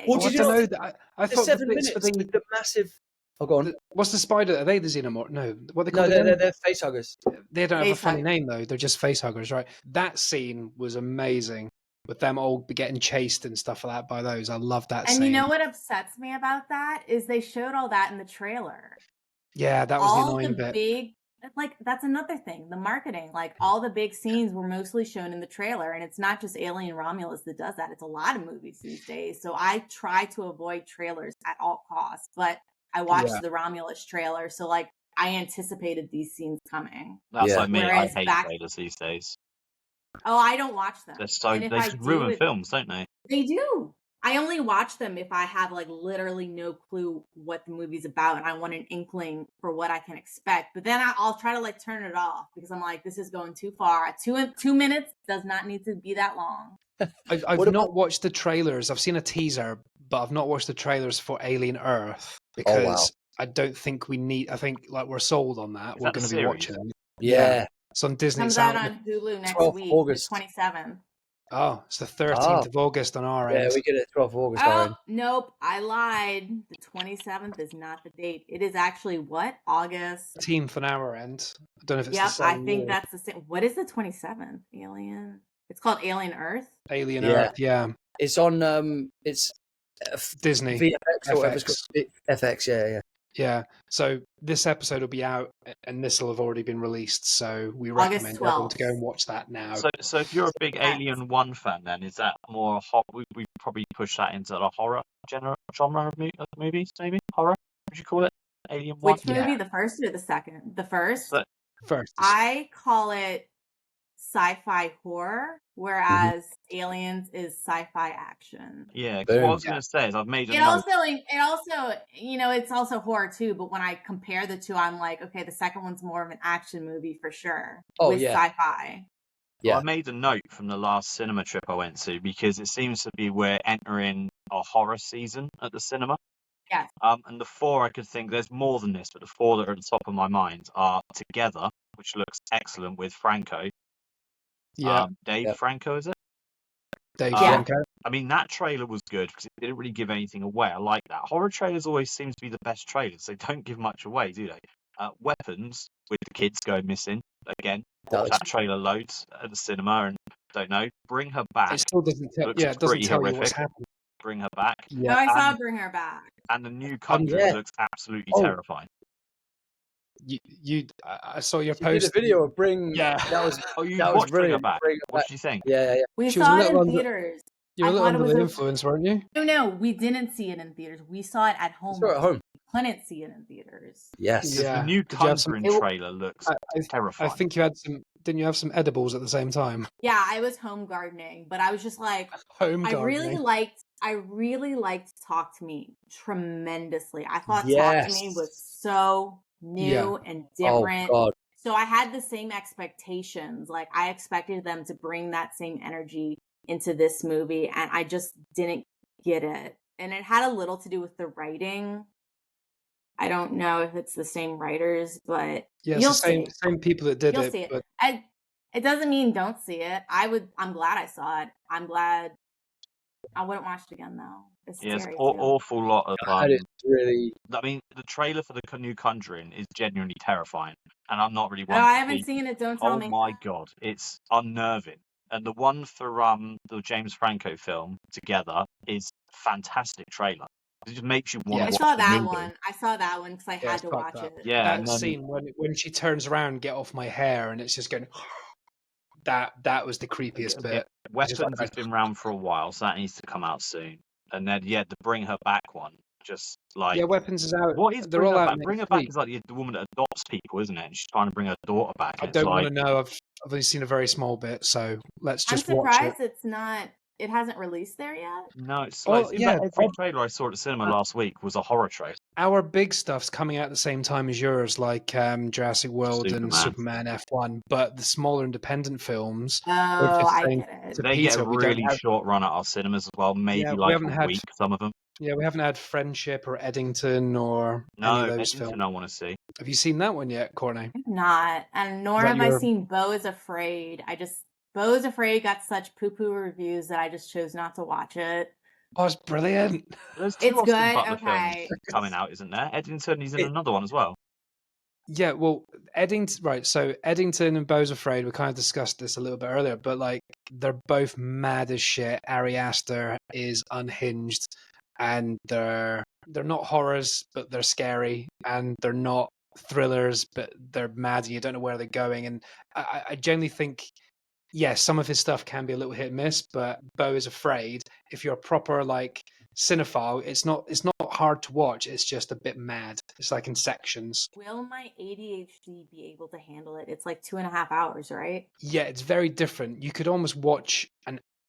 Well, did you know that I thought 7 minutes with the massive. Oh, go on. What's the spider? Are they the xenomorph? No, what they call they're face huggers. They don't have a funny name though. They're just face huggers, right? That scene was amazing with them all getting chased and stuff like that by those. I love that scene. And you know what upsets me about that is they showed all that in the trailer. Yeah, that was the annoying bit. That's another thing. The marketing, all the big scenes were mostly shown in the trailer, and it's not just Alien Romulus that does that. It's a lot of movies these days. So I try to avoid trailers at all costs, but I watched the Romulus trailer, so I anticipated these scenes coming. That's like me. I hate trailers these days. Oh, I don't watch them. They ruin films, don't they? They do. I only watch them if I have literally no clue what the movie's about and I want an inkling for what I can expect. But then I'll try to turn it off because I'm this is going too far. 2 minutes does not need to be that long. I've not watched the trailers. I've seen a teaser, but I've not watched the trailers for Alien Earth because I don't think we need. I think we're sold on that. We're going to be watching it. Yeah. It's on Disney. Comes out on Hulu next week, August 27th. Oh, it's the 13th of August on our end. Yeah, we get it 12th of August. Oh, nope. I lied. The 27th is not the date. It is actually what? August 13th on our end. I don't know if it's the same. I think that's the same. What is the 27th? Alien? It's called Alien Earth? Alien Earth, yeah. It's on, it's Disney. VFX or whatever it's called. FX, yeah. Yeah. So this episode will be out, and this will have already been released. So we August recommend everyone to 12th. go and watch that now. So if you're a big Alien 1 fan, then is that more we probably push that into the horror genre of movies, maybe horror? Would you call it Alien 1? Which movie, the first or the second? The first. First, I call it sci-fi horror, whereas Aliens is sci-fi action. Yeah, what I was going to say is I've made a note. It's also horror too, but when I compare the two, I'm like, okay, the second one's more of an action movie for sure. With sci-fi. Yeah. Well, I made a note from the last cinema trip I went to because it seems to be we're entering a horror season at the cinema. Yes. And the 4 I could think there's more than this, but the 4 that are at the top of my mind are Together, which looks excellent with Franco. Yeah. Dave Franco, is it? Dave Franco. I mean, that trailer was good because it didn't really give anything away. I like that. Horror trailers always seem to be the best trailers. They don't give much away, do they? Weapons, with the kids going missing. Again, watch that trailer loads at the cinema and don't know. Bring Her Back. It still doesn't tell, looks it doesn't tell horrific. you what's happening. Bring Her Back. Yeah. No, I saw Bring Her Back. And the New Country looks absolutely terrifying. I saw your post. Did a video of Bring. Yeah. That was. You that watched was Bring Her Back. What did you think? Yeah. We saw it in theaters. You were a little under the influence, weren't you? No, we didn't see it in theaters. We saw it at home. We saw it at home. We couldn't see it in theaters. Yes. The New Country trailer looks terrifying. I think you had some. Didn't you have some edibles at the same time? Yeah, I was home gardening, but I was just like, gardening. I really liked Talk to Me tremendously. I thought Talk to Me was so new and different. Oh, God. So I had the same expectations. Like I expected them to bring that same energy into this movie, and I just didn't get it. And it had a little to do with the writing. I don't know if it's the same writers, but it's the same people that did You'll it. see it. But... It doesn't mean don't see it. I'm glad I saw it. I'm glad. I wouldn't watch it again though. It's an awful lot of. That is really. I mean, the trailer for the New Conjuring is genuinely terrifying, and I'm not really. No, I haven't seen it. Don't tell me. Oh my God, it's unnerving. And the one for the James Franco film Together is fantastic trailer. It just makes you want to watch I saw that movie. one. I saw that one because I had to watch it. Yeah, that scene when she turns around, get off my hair, and it's just going. That was the creepiest bit. Weapons has been around for a while, so that needs to come out soon. And then the Bring Her Back one, just like Weapons is out. What is They're all out. Bring Her Back is like the woman that adopts people, isn't it? And she's trying to bring her daughter back. I don't want to know. I've only seen a very small bit, so let's just watch it. I'm surprised it's not. It hasn't released there yet. No, it's like every trailer I saw at the cinema last week was a horror trailer. Our big stuff's coming out at the same time as yours, like Jurassic World and Superman F1. But the smaller independent films, I get it. They get a really short run at our cinemas as well. Maybe like a week, some of them. Yeah, we haven't had Friendship or Eddington or any of those films. I want to see. Have you seen that one yet, Courtney? Not, and nor have I seen Beau is Afraid. Beau is Afraid got such poo-poo reviews that I just chose not to watch it. Oh, it's brilliant. It's good. Okay. Coming out, isn't there? Eddington, he's in another one as well. Yeah, well, Eddington, right. So Eddington and Beau's Afraid, we kind of discussed this a little bit earlier, but like they're both mad as shit. Ari Aster is unhinged, and they're not horrors, but they're scary, and they're not thrillers, but they're mad, and you don't know where they're going. And I generally think, yes, some of his stuff can be a little hit and miss, but Beau is Afraid, if you're a proper like cinephile, it's not hard to watch. It's just a bit mad. It's like in sections. Will my ADHD be able to handle it? It's like 2.5 hours, right? Yeah, it's very different. You could almost watch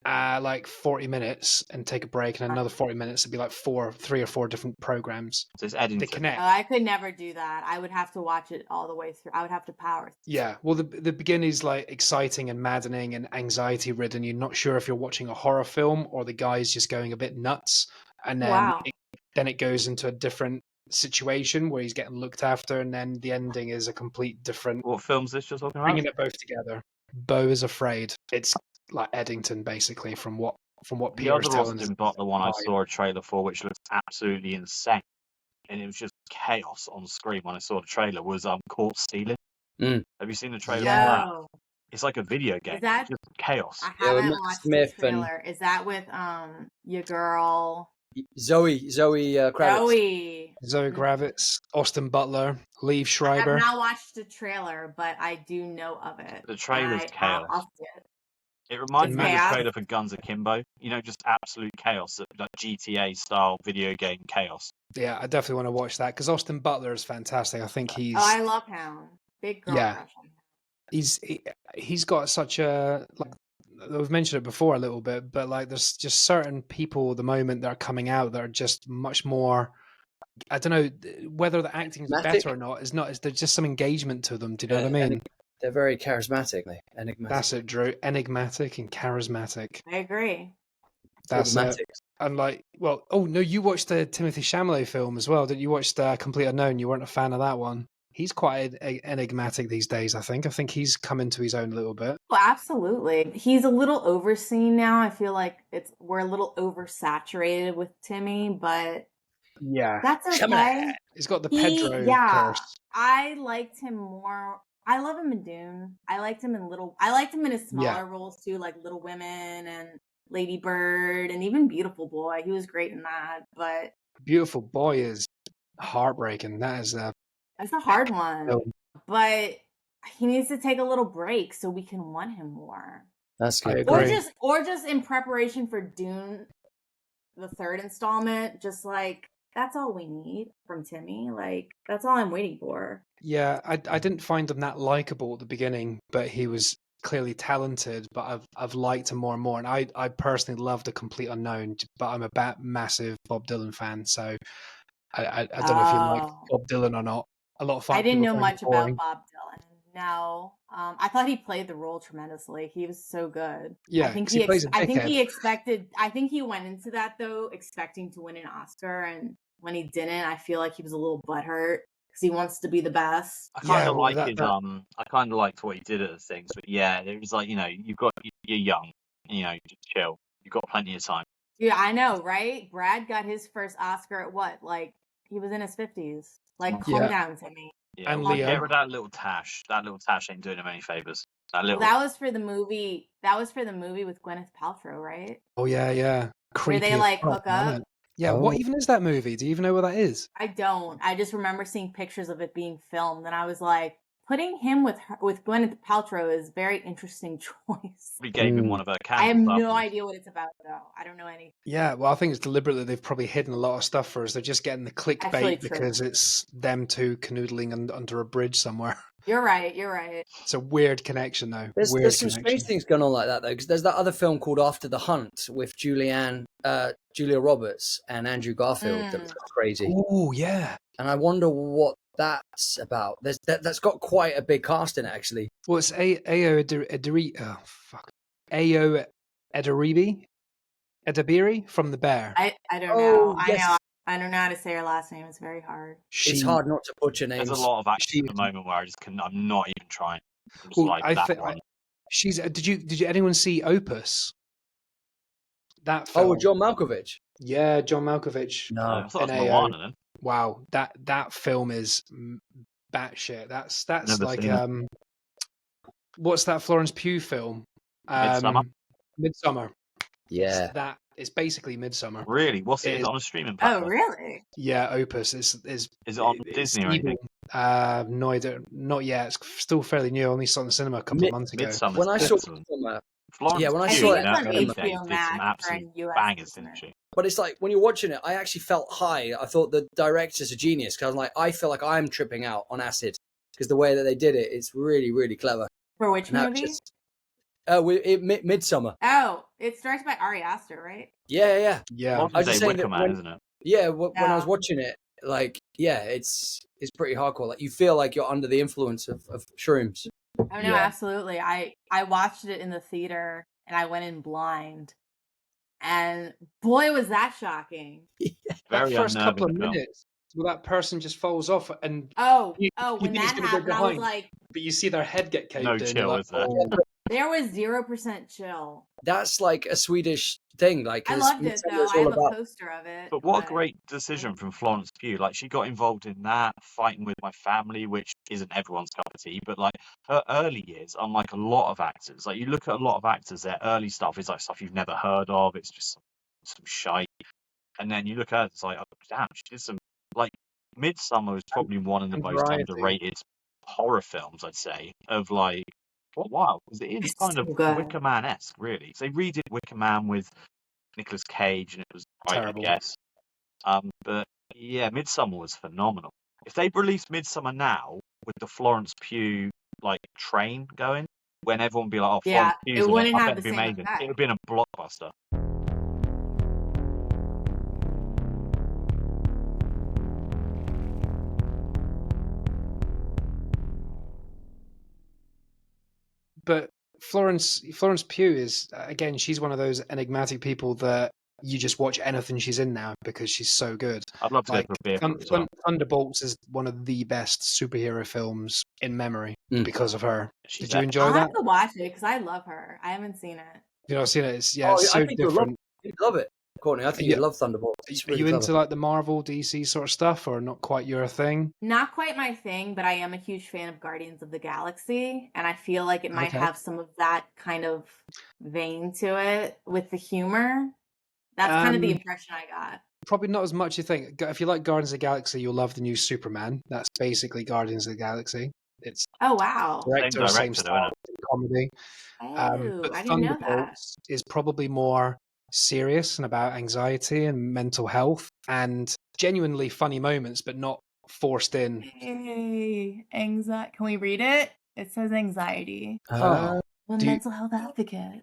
like 40 minutes and take a break, and another 40 minutes. It'd be like 3 or 4 different programs. So it's Eddington. They connect. I could never do that. I would have to watch it all the way through. I would have to power through. Yeah, well, the beginning is like exciting and maddening and anxiety ridden. You're not sure if you're watching a horror film or the guy's just going a bit nuts, and then it goes into a different situation where he's getting looked after, and then the ending is a complete different. What film's this you're talking about? Bringing it both together. Beau is Afraid. It's like Eddington, basically, from what Peter's telling us. The one I saw a trailer for, which looks absolutely insane, and it was just chaos on screen when I saw the trailer. Was Caught Stealing? Have you seen the trailer for that? It's like a video game. It's just chaos. I haven't watched the trailer. Is that with your girl? Zoe Kravitz. Zoe Kravitz, Austin Butler, Liev I Schreiber. have not watched the trailer, but I do know of it. The trailer's chaos. I'll see it. It reminds me of the chaos. trailer for Guns Akimbo. You know, just absolute chaos, like GTA style video game chaos. Yeah, I definitely want to watch that because Austin Butler is fantastic. I think he's. Oh, I love him. Big girl crush on him. He's got such a like. We've mentioned it before a little bit, but like, there's just certain people at the moment that are coming out that are just much more. I don't know whether the acting is better or not. It's not. There's just some engagement to them. Do you know what I mean? They're very charismatic, enigmatic. That's it, Drew. Enigmatic and charismatic. I agree. That's it. And like, well, oh no, you watched the Timothée Chalamet film as well. Did you watch the Complete Unknown? You weren't a fan of that one. He's quite enigmatic these days, I think. I think he's come into his own a little bit. Well, absolutely. He's a little overseen now. I feel like we're a little oversaturated with Timmy, but yeah, that's okay. He's got the Pedro curse. I liked him more. I love him in Dune. I liked him in his smaller roles too, like Little Women and Lady Bird and even Beautiful Boy. He was great in that. But Beautiful Boy is heartbreaking. That's a hard one. But he needs to take a little break so we can want him more. That's good. Or just in preparation for Dune, the third installment, just like that's all we need from Timmy. Like that's all I'm waiting for. Yeah, I didn't find him that likable at the beginning, but he was clearly talented. But I've liked him more and more, and I personally love The Complete Unknown. But I'm a massive Bob Dylan fan, so I don't know if you like Bob Dylan or not. A lot of I didn't know much about Bob Dylan. No, I thought he played the role tremendously. He was so good. Yeah, I think he went into that though expecting to win an Oscar, and when he didn't, I feel like he was a little butthurt because he wants to be the best. I kind of I kind of liked what he did at the things, but yeah, it was like, you know, you're young, you know, just chill. You've got plenty of time. Yeah, I know, right? Brad got his first Oscar at what? Like he was in his 50s. Like calm down, Timmy. Yeah, and Leo. Get rid of that little Tash. That little Tash ain't doing him any favors. That was for the movie. That was for the movie with Gwyneth Paltrow, right? Oh yeah. Where they like hook up. Yeah, what even is that movie? Do you even know what that is? I don't. I just remember seeing pictures of it being filmed, and I was like, putting him with Gwyneth Paltrow is a very interesting choice. We gave him one of her candles. I have no idea what it's about, though. I don't know anything. Yeah, well, I think it's deliberately they've probably hidden a lot of stuff for us. They're just getting the clickbait because it's them two canoodling under a bridge somewhere. You're right. It's a weird connection, though. There's some strange things going on like that, though, because there's that other film called After the Hunt with Julia Roberts and Andrew Garfield that was crazy. Oh, yeah. And I wonder what that's about. That's got quite a big cast in it, actually. Well, it's Ayo Edebiri from The Bear. I don't know. Yes. I don't know how to say her last name. It's very hard. It's hard not to butcher names. There's a lot of action at the moment where I'm not even trying. Did anyone see Opus? That film. Oh, John Malkovich. Yeah, John Malkovich. No, I thought it was Moana then. Wow, that film is batshit. That's like what's that Florence Pugh film? Midsummer. Yeah, it's basically Midsummer. Really? What's it? Is it on a streaming platform? Oh, really? Yeah, Opus is it on Disney or anything? No, I don't. Not yet. It's still fairly new. I only saw it in the cinema a couple of months ago. When I saw it, bangers, didn't she? But it's like when you're watching it, I actually felt high. I thought the director's a genius because I feel like I'm tripping out on acid because the way that they did it, it's really, really clever. For which movie? Midsummer. Oh, it's directed by Ari Aster, right? Yeah. I was just saying that isn't it? Yeah, when I was watching it, it's pretty hardcore. Like you feel like you're under the influence of shrooms. Oh no, absolutely. I watched it in the theater and I went in blind. And boy, was that shocking. That first couple of minutes, well, that person just falls off and when that happened, I was like, but you see their head get caved in. No chill, is there? There was 0% chill. That's like a Swedish thing. Like I loved it though. I have a poster of it. But what a great decision from Florence Pugh. Like she got involved in that, Fighting with My Family, which isn't everyone's cup of tea. But like her early years, unlike a lot of actors, like you look at a lot of actors, their early stuff is like stuff you've never heard of. It's just some shite. And then you look at it, it's like, oh, damn, she did some, like, Midsummer is probably one of the And most variety. underrated horror films, I'd say, of like, wow, because it is It's kind so of good. Wicker Man-esque, really. So they redid Wicker Man with Nicolas Cage, and it was right, Terrible. I guess. But yeah, Midsummer was phenomenal. If they released Midsummer now with the Florence Pugh like train going, when everyone would be like, "Oh, Florence Pugh's it in wouldn't I have bet the it'd be same amazing." effect. It would have been a blockbuster. But Florence Pugh is, again, she's one of those enigmatic people that you just watch anything she's in now because she's so good. I'd love to Like go for a beer for it as well. Thunderbolts is one of the best superhero films in memory because of her. She's Did you enjoy I'll that? have to watch it because I love her. I haven't seen it. You've not seen it? It's, Oh, it's I so think different. you'd love it, Courtney. I think you'd love Thunderbolts. It's Are really you clever. into like the Marvel, DC sort of stuff, or not quite your thing? Not quite my thing, but I am a huge fan of Guardians of the Galaxy, and I feel like it might have some of that kind of vein to it with the humor. That's kind of the impression I got. Probably not as much as you think. If you like Guardians of the Galaxy, you'll love the new Superman. That's basically Guardians of the Galaxy. It's Oh wow! Same director, style, comedy. Oh, But I didn't know that. Thunderbolts is probably more serious and about anxiety and mental health and genuinely funny moments, but not forced in. Hey, anxiety. Can we read it? It says anxiety. Oh, Mental health advocate.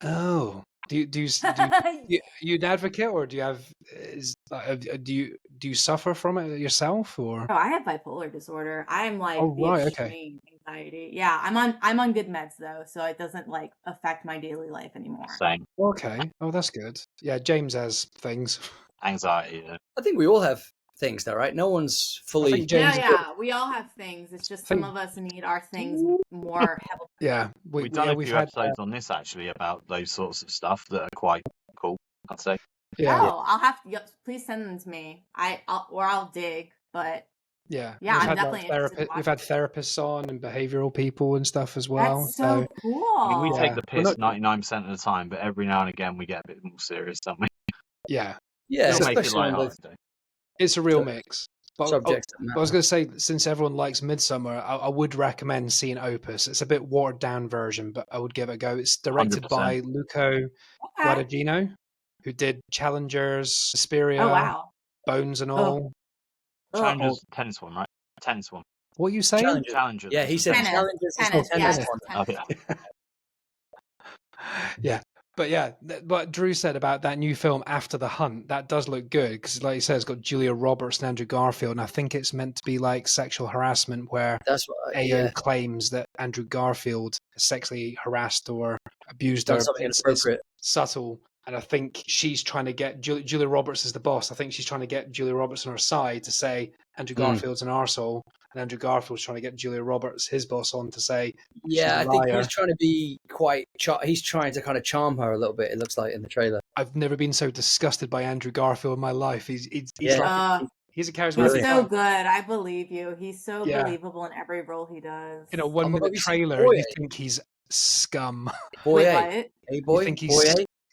Oh, do you an advocate, or do you have do you suffer from it yourself, or? Oh, I have bipolar disorder. I'm like extreme anxiety. Yeah, I'm on good meds though, so it doesn't like affect my daily life anymore. Same. Okay. Oh, that's good. Yeah, James has things. Anxiety. Yeah. I think we all have things though, right? No one's fully. We all have things. It's just some of us need our things more heavily. Yeah, we've done a few episodes on this actually about those sorts of stuff that are quite cool, I'd say. Yeah. Oh, I'll have to. Please send them to me. I'll dig. But yeah, I'm definitely interested. We've had therapists on and behavioral people and stuff as well. That's so cool. I mean, we take the piss 99% of the time, but every now and again we get a bit more serious, don't we? Yeah. Yeah, it's a real mix. But subjects. I was going to say, since everyone likes Midsummer, I would recommend seeing Opus. It's a bit watered down version, but I would give it a go. It's directed 100%. by Luca Guadagnino, who did Challengers, Suspiria, Bones and all. Challengers, tennis one, right? Tennis one. What are you saying? Challengers. Yeah, he said Challengers. Tennis. Okay. Yeah. But yeah, what Drew said about that new film After the Hunt, that does look good because, like you said, it's got Julia Roberts and Andrew Garfield, and I think it's meant to be like sexual harassment, where AO claims that Andrew Garfield sexually harassed or abused her. Something inappropriate. It's subtle, and I think she's trying to get Julia Roberts is the boss. I think she's trying to get Julia Roberts on her side to say Andrew Garfield's an arsehole. And Andrew Garfield's trying to get Julia Roberts, his boss, on to say, yeah, I think he's trying to be quite. He's trying to kind of charm her a little bit. It looks like in the trailer. I've never been so disgusted by Andrew Garfield in my life. He's a charismatic. He's so good. I believe you. He's so believable in every role he does. In a 1 minute trailer, you think he's scum. Hey boy,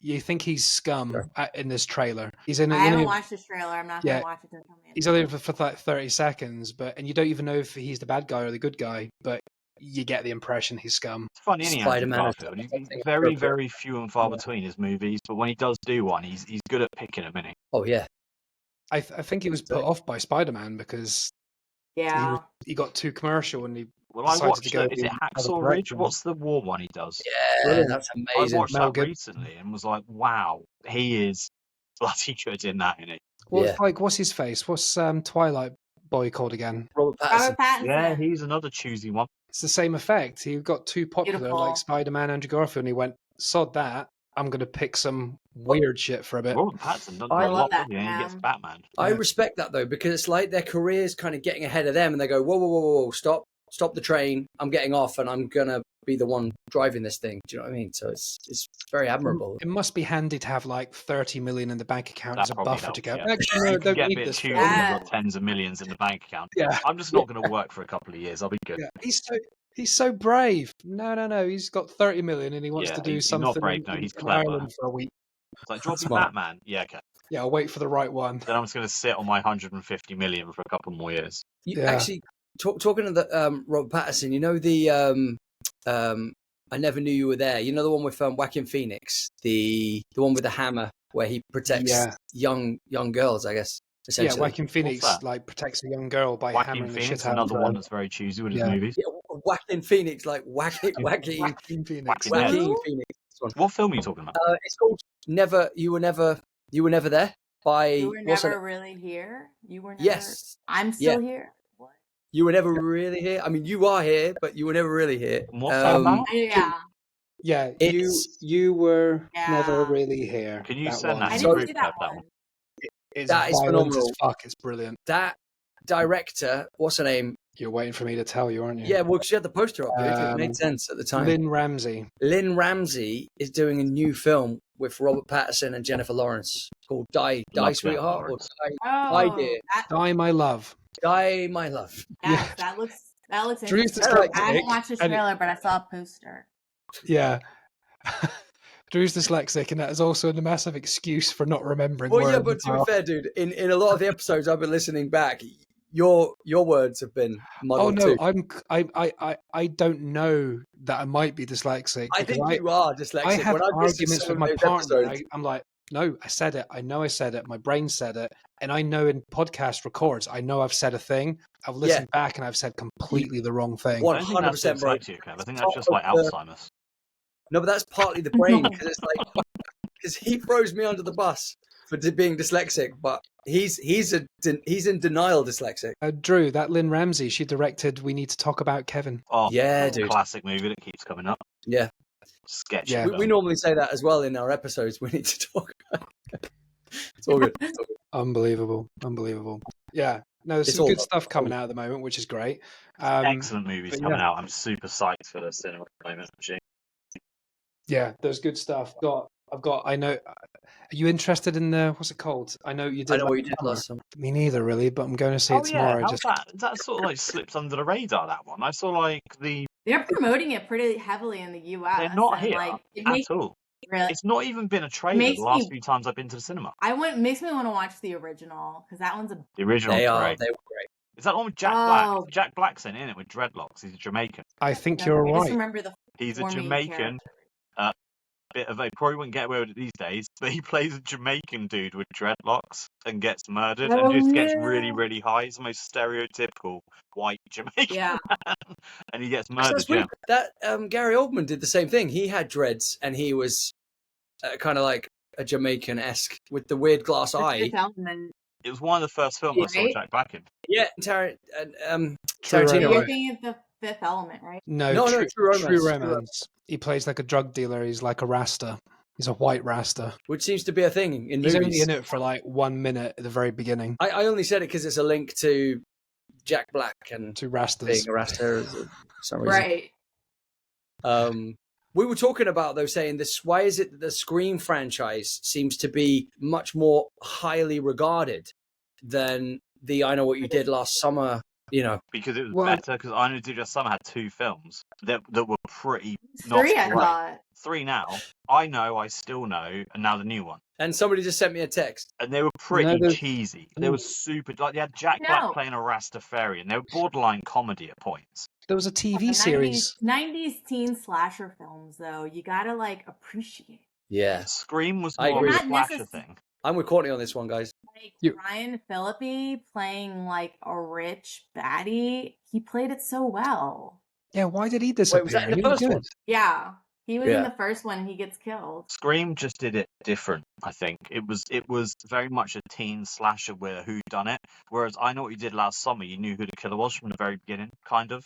you think he's scum in this trailer. He's in. I haven't watched this trailer. I'm not going to watch it until he's only for like 30 seconds, and you don't even know if he's the bad guy or the good guy, but you get the impression he's scum. It's funny, Spider-Man. He's very, very few and far between his movies, but when he does do one, he's good at picking them, isn't he? Oh yeah. I think he was put off by Spider-Man because he got too commercial and he. Well, I watched is it Hacksaw Ridge? What's the war one he does? Yeah, that's amazing. I watched that recently and was like, wow, he is bloody good in that, isn't he? Well, like, what's his face? What's Twilight boy called again? Robert Pattinson. Yeah, he's another choosy one. It's the same effect. He got too popular, like Spider-Man, Andrew Garfield, and he went, sod that. I'm going to pick some weird shit for a bit. Robert Pattinson does a lot, and he gets Batman. I respect that, though, because it's like their career's kind of getting ahead of them, and they go, whoa, stop the train. I'm getting off, and I'm going to be the one driving this thing. Do you know what I mean? So it's very admirable. It must be handy to have like 30 million in the bank account as a buffer to go. Yeah. Actually, no, don't get need a bit choosy. You've got tens of millions in the bank account. Yeah. I'm just not going to work for a couple of years. I'll be good. Yeah. He's so brave. No. He's got 30 million and he wants to do something. He's not brave. No, he's clever. Ireland for a week. It's like, do you want to be Batman? Yeah, okay. Yeah, I'll wait for the right one. Then I'm just going to sit on my 150 million for a couple more years. Actually, talking to the Robert Pattinson, you know the I Never Knew You Were There. You know the one with Joaquin Phoenix, the one with the hammer where he protects young girls, I guess. Yeah, Joaquin Phoenix like protects a young girl by hammering the shit out of her. Another one that's very choosy with his movies. Yeah, Joaquin Phoenix, like Joaquin Phoenix. What film are you talking about? It's called You Were Never There. By You Were Never Really Here. You were never. Yes, I'm still here. What? You were never really here. I mean, you are here, but you were never really here. What's that about? Yeah. You were never really here. Can you send that? I didn't see that one. That is phenomenal. As fuck. It's brilliant. That director, what's her name? You're waiting for me to tell you, aren't you? Yeah, well, she had the poster up. It made sense at the time. Lynn Ramsey. Lynn Ramsey is doing a new film with Robert Pattinson and Jennifer Lawrence called Die Sweetheart, or Die Dear. Die My Love. Die My Love. Yeah, that looks Drew's interesting. I haven't watched the trailer, but I saw a poster. Yeah. Drew's dyslexic, and that is also a massive excuse for not remembering. Well, yeah, but to be fair, dude, in a lot of the episodes I've been listening back, your words have been muddled too. I don't know that I might be dyslexic. I think you are dyslexic. I have when arguments with my partner. Episodes, I'm like, no, I said it. I know I said it. My brain said it, and I know in podcast records, I know I've said a thing. I've listened back, and I've said completely the wrong thing. 100%, bro. I think that's just like Alzheimer's. No, but that's partly the brain, because it's like because he throws me under the bus for being dyslexic, but he's in denial dyslexic. Drew, that Lynn Ramsey, she directed We Need to Talk About Kevin. Oh, yeah, dude. Classic movie that keeps coming up. Yeah. Sketchy. Yeah. We normally say that as well in our episodes. We need to talk about it. It's all good. Unbelievable. Yeah. No, there's some good stuff coming out at the moment, which is great. Excellent movies coming out. I'm super psyched for the cinema at the moment, actually. Yeah, there's good stuff. I know. Are you interested in the, what's it called? I know you did. I know what you did last summer. Me neither, really, but I'm going to see it tomorrow. That sort of like slipped under the radar, that one. I saw like They're promoting it pretty heavily in the US. They're not here at all. Really? It's not even been a trailer the last few times I've been to the cinema. Makes me want to watch the original, because that one's the original. They were great. Is that the one with Jack Black? Jack Black's in it with dreadlocks. He's a Jamaican. I think you're right. I just remember he's a Jamaican. Bit of a probably wouldn't get away with it these days, but he plays a Jamaican dude with dreadlocks and gets murdered and just gets really, really high. He's the most stereotypical white Jamaican man, and he gets murdered. That Gary Oldman did the same thing. He had dreads and he was kind of like a Jamaican-esque with the weird glass eye. It was one of the first films I saw Jack Black in. Yeah, Tarantino. You're thinking of The Fifth Element, right? No, True Romance. He plays like a drug dealer. He's like a Rasta. He's a white Rasta. Which seems to be a thing in movies. He's only in it for like 1 minute at the very beginning. I only said it because it's a link to Jack Black and to Rastas. Being a Rasta for some reason. Right. We were talking about, though, saying this. Why is it that the Scream franchise seems to be much more highly regarded than the I Know What You Did Last Summer? You know, because it was better. Because I Know What You Did Last Summer had 2 films that were pretty. 3, I thought. 3 now. I Know, I Still Know, and now the new one. And somebody just sent me a text. And they were pretty cheesy. They were super. Like, they had Jack Black playing a Rastafarian. They were borderline comedy at points. There was a TV series. 90s teen slasher films, though. You gotta, like, appreciate. Yeah. Scream was more of a slasher thing. I'm with Courtney on this one, guys. Like, Ryan Phillippe playing, like, a rich baddie. He played it so well. Yeah, why did he disappear? Wait, was that in the first one? Yeah. He was in the first one. He gets killed. Scream just did it different, I think. It was very much a teen slasher with a whodunit. Whereas I Know What You Did Last Summer, you knew who the killer was from the very beginning, kind of.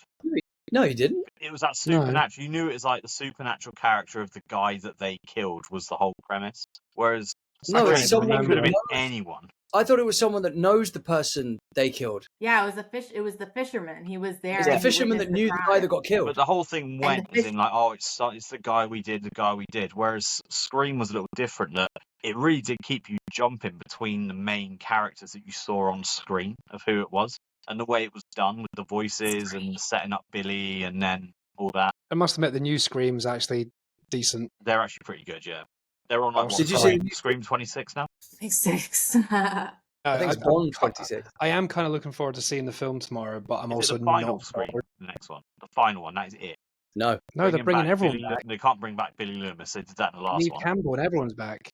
No, you didn't. It was that supernatural. You knew it was like the supernatural character of the guy that they killed was the whole premise. Whereas it's someone could have been anyone. I thought it was someone that knows the person they killed. Yeah, it was the fisherman. He was there. It was the fisherman that knew the guy that got killed. But the whole thing went as in like, it's the guy we did. Whereas Scream was a little different. That it really did keep you jumping between the main characters that you saw on screen of who it was, and the way it was done with the voices and setting up Billy and then all that. I must admit, the new Scream's actually decent. They're actually pretty good. Yeah. They're on like Did you see Scream 26 now? 26. I think it's Bond 26. I am kind of looking forward to seeing the film tomorrow, but I'm Is also it the final not screen? forward. The next one, the final one. That is it. No, They're bringing everyone back. They can't bring back Billy Loomis. They did that in the last Neve one. Campbell and everyone's back.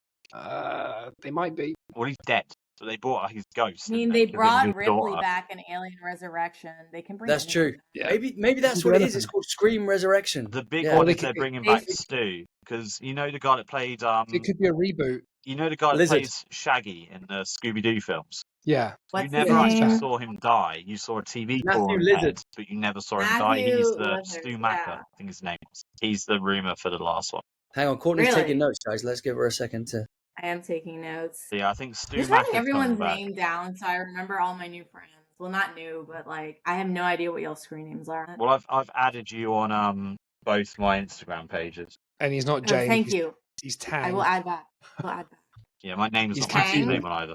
They might be. Well, he's dead. So they brought his ghost. I mean, they brought Ripley back in Alien Resurrection. They can bring. That's true. Yeah. Maybe that's what it is. It's called Scream Resurrection. The big one is they're bringing back Stu, because you know the guy that played. It could be a reboot. You know the guy that plays Shaggy in the Scooby-Doo films. Yeah. You never actually saw him die. You saw a TV call him dead, but you never saw him die. He's the Stu Macker, I think his name is. He's the rumor for the last one. Hang on, Courtney's taking notes, guys. Let's give her a second to. I am taking notes. Yeah, I think Stu Just Macker's writing everyone's coming back. name down so I remember all my new friends. Well, not new, but like I have no idea what y'all's screen names are. Well, I've added you on both my Instagram pages. And he's not James. Thank you. He's Tang. I will add that. Yeah, my name's not my name on either.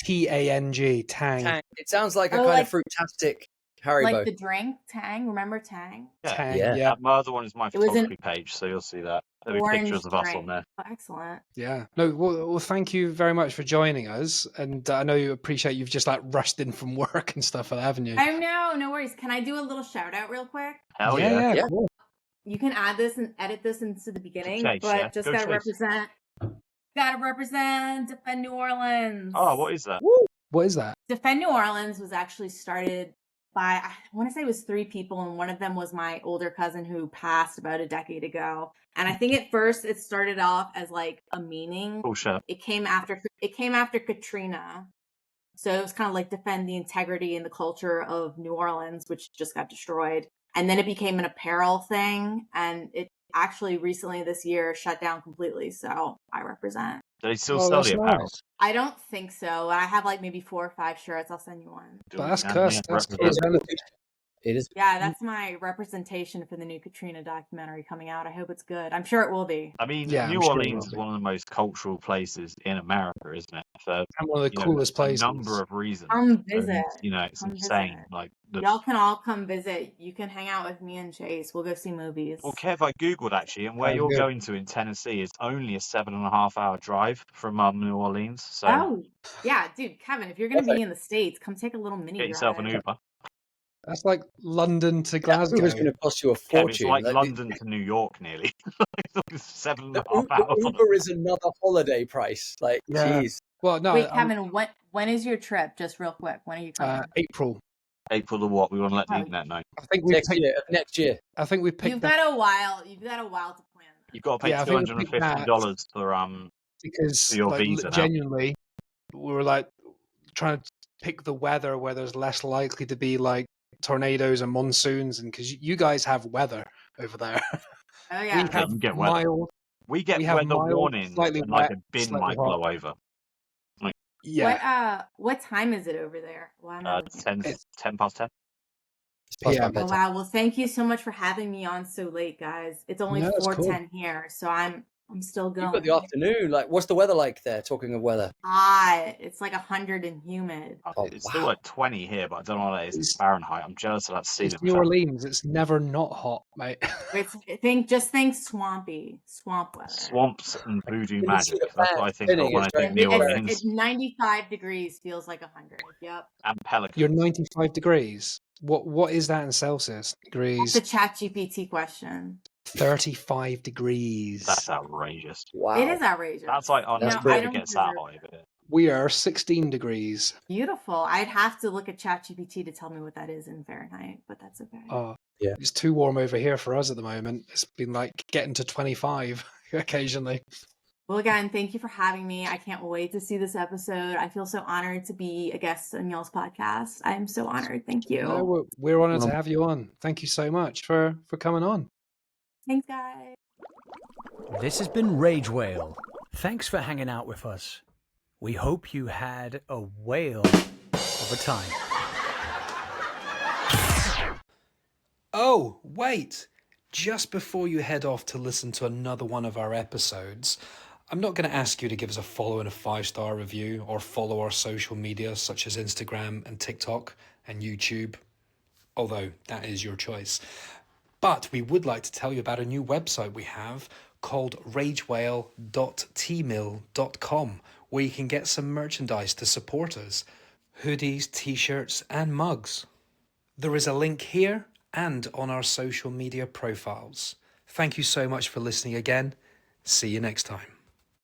T-A-N-G, Tang. It sounds like a kind of fruitastic Haribo. Like the drink, Tang. Remember Tang? Yeah. Tang, yeah. My other one is my photography page, so you'll see that. There'll be pictures of us on there. Oh, excellent. Yeah. No, well, thank you very much for joining us. And I know you appreciate you've just like rushed in from work and stuff, haven't you? I know, no worries. Can I do a little shout out real quick? Hell yeah. Cool. You can add this and edit this into the beginning, Chase, but yeah. just Go gotta Chase. represent Defend New Orleans. Oh, what is that? What is that? Defend New Orleans was actually started by, I want to say it was 3 people, and one of them was my older cousin who passed about a decade ago. And I think at first it started off as like a meaning. Bullshit. It came after Katrina. So it was kind of like defend the integrity and the culture of New Orleans, which just got destroyed. And then it became an apparel thing, and it actually recently this year shut down completely. So I represent. Do they still sell the apparel? Nice. I don't think so. I have like maybe 4 or 5 shirts. I'll send you one. But that's cursed. That's cursed. It is. Yeah, that's my representation for the new Katrina documentary coming out. I hope it's good. I'm sure it will be. I mean, Yeah, New I'm sure it Orleans will is be. one of the most cultural places in America, isn't it? For And one of the coolest places. a number of reasons. Come visit. And, it's Come insane. visit. Like Y'all can all come visit. You can hang out with me and Chase. We'll go see movies. Well, Kev, I googled actually, and where you're going to in Tennessee is only a 7.5-hour drive from New Orleans. So Oh, yeah, dude, Kevin, if you're going to be in the States, come take a little mini get yourself an drive. Uber. That's like London to Glasgow. Uber's going to cost you a Kev, fortune. it's like London to New York nearly. It's 7.5 hours. Uber is another holiday price. Like, jeez. Well, no. Wait, Kevin, when is your trip? Just real quick. When are you coming? April. April the what? We want to let the internet know. I think we next year. I think we picked. You've got a while. You've got a while to plan. You've got to pay $250 for your visa. Genuinely, we were like trying to pick the weather where there's less likely to be like tornadoes and monsoons, and because you guys have weather over there. Oh yeah, we get weather. Mild, we get have weather mild, warnings slightly and like wet, a bin slightly might hot. blow over. Like, yeah. What time is it over there? Well, 10 past 10. Yeah. Oh, wow. Well, thank you so much for having me on so late, guys. It's only 4:10 here, so I'm still going. You've got the afternoon. Like, what's the weather like there? Talking of weather. Hot. It's like 100 and humid. It's still at 20 here, but I don't know what that is. It's Fahrenheit. I'm jealous of that ceiling. New Orleans. It's never not hot, mate. Just think swampy, swamp weather. Swamps and voodoo magic. That's what I think of when I think New Orleans. It's 95 degrees feels like 100. Yep. And Pelicans. You're 95 degrees. What is that in Celsius degrees? That's a ChatGPT question. 35 degrees. That's outrageous. Wow. It is outrageous. That's like honestly, I it don't gets that deserve high. But We are 16 degrees. Beautiful. I'd have to look at ChatGPT to tell me what that is in Fahrenheit, but that's okay. Oh, yeah. It's too warm over here for us at the moment. It's been like getting to 25 occasionally. Well, again, thank you for having me. I can't wait to see this episode. I feel so honored to be a guest on y'all's podcast. I am so honored. Thank you. No, we're honored to have you on. Thank you so much for coming on. Thanks, guys. This has been Rage Whale. Thanks for hanging out with us. We hope you had a whale of a time. Oh, wait! Just before you head off to listen to another one of our episodes, I'm not going to ask you to give us a follow and a 5-star review or follow our social media such as Instagram and TikTok and YouTube, although that is your choice. But we would like to tell you about a new website we have called ragewhale.tmill.com, where you can get some merchandise to support us: hoodies, t-shirts and mugs. There is a link here and on our social media profiles. Thank you so much for listening again. See you next time.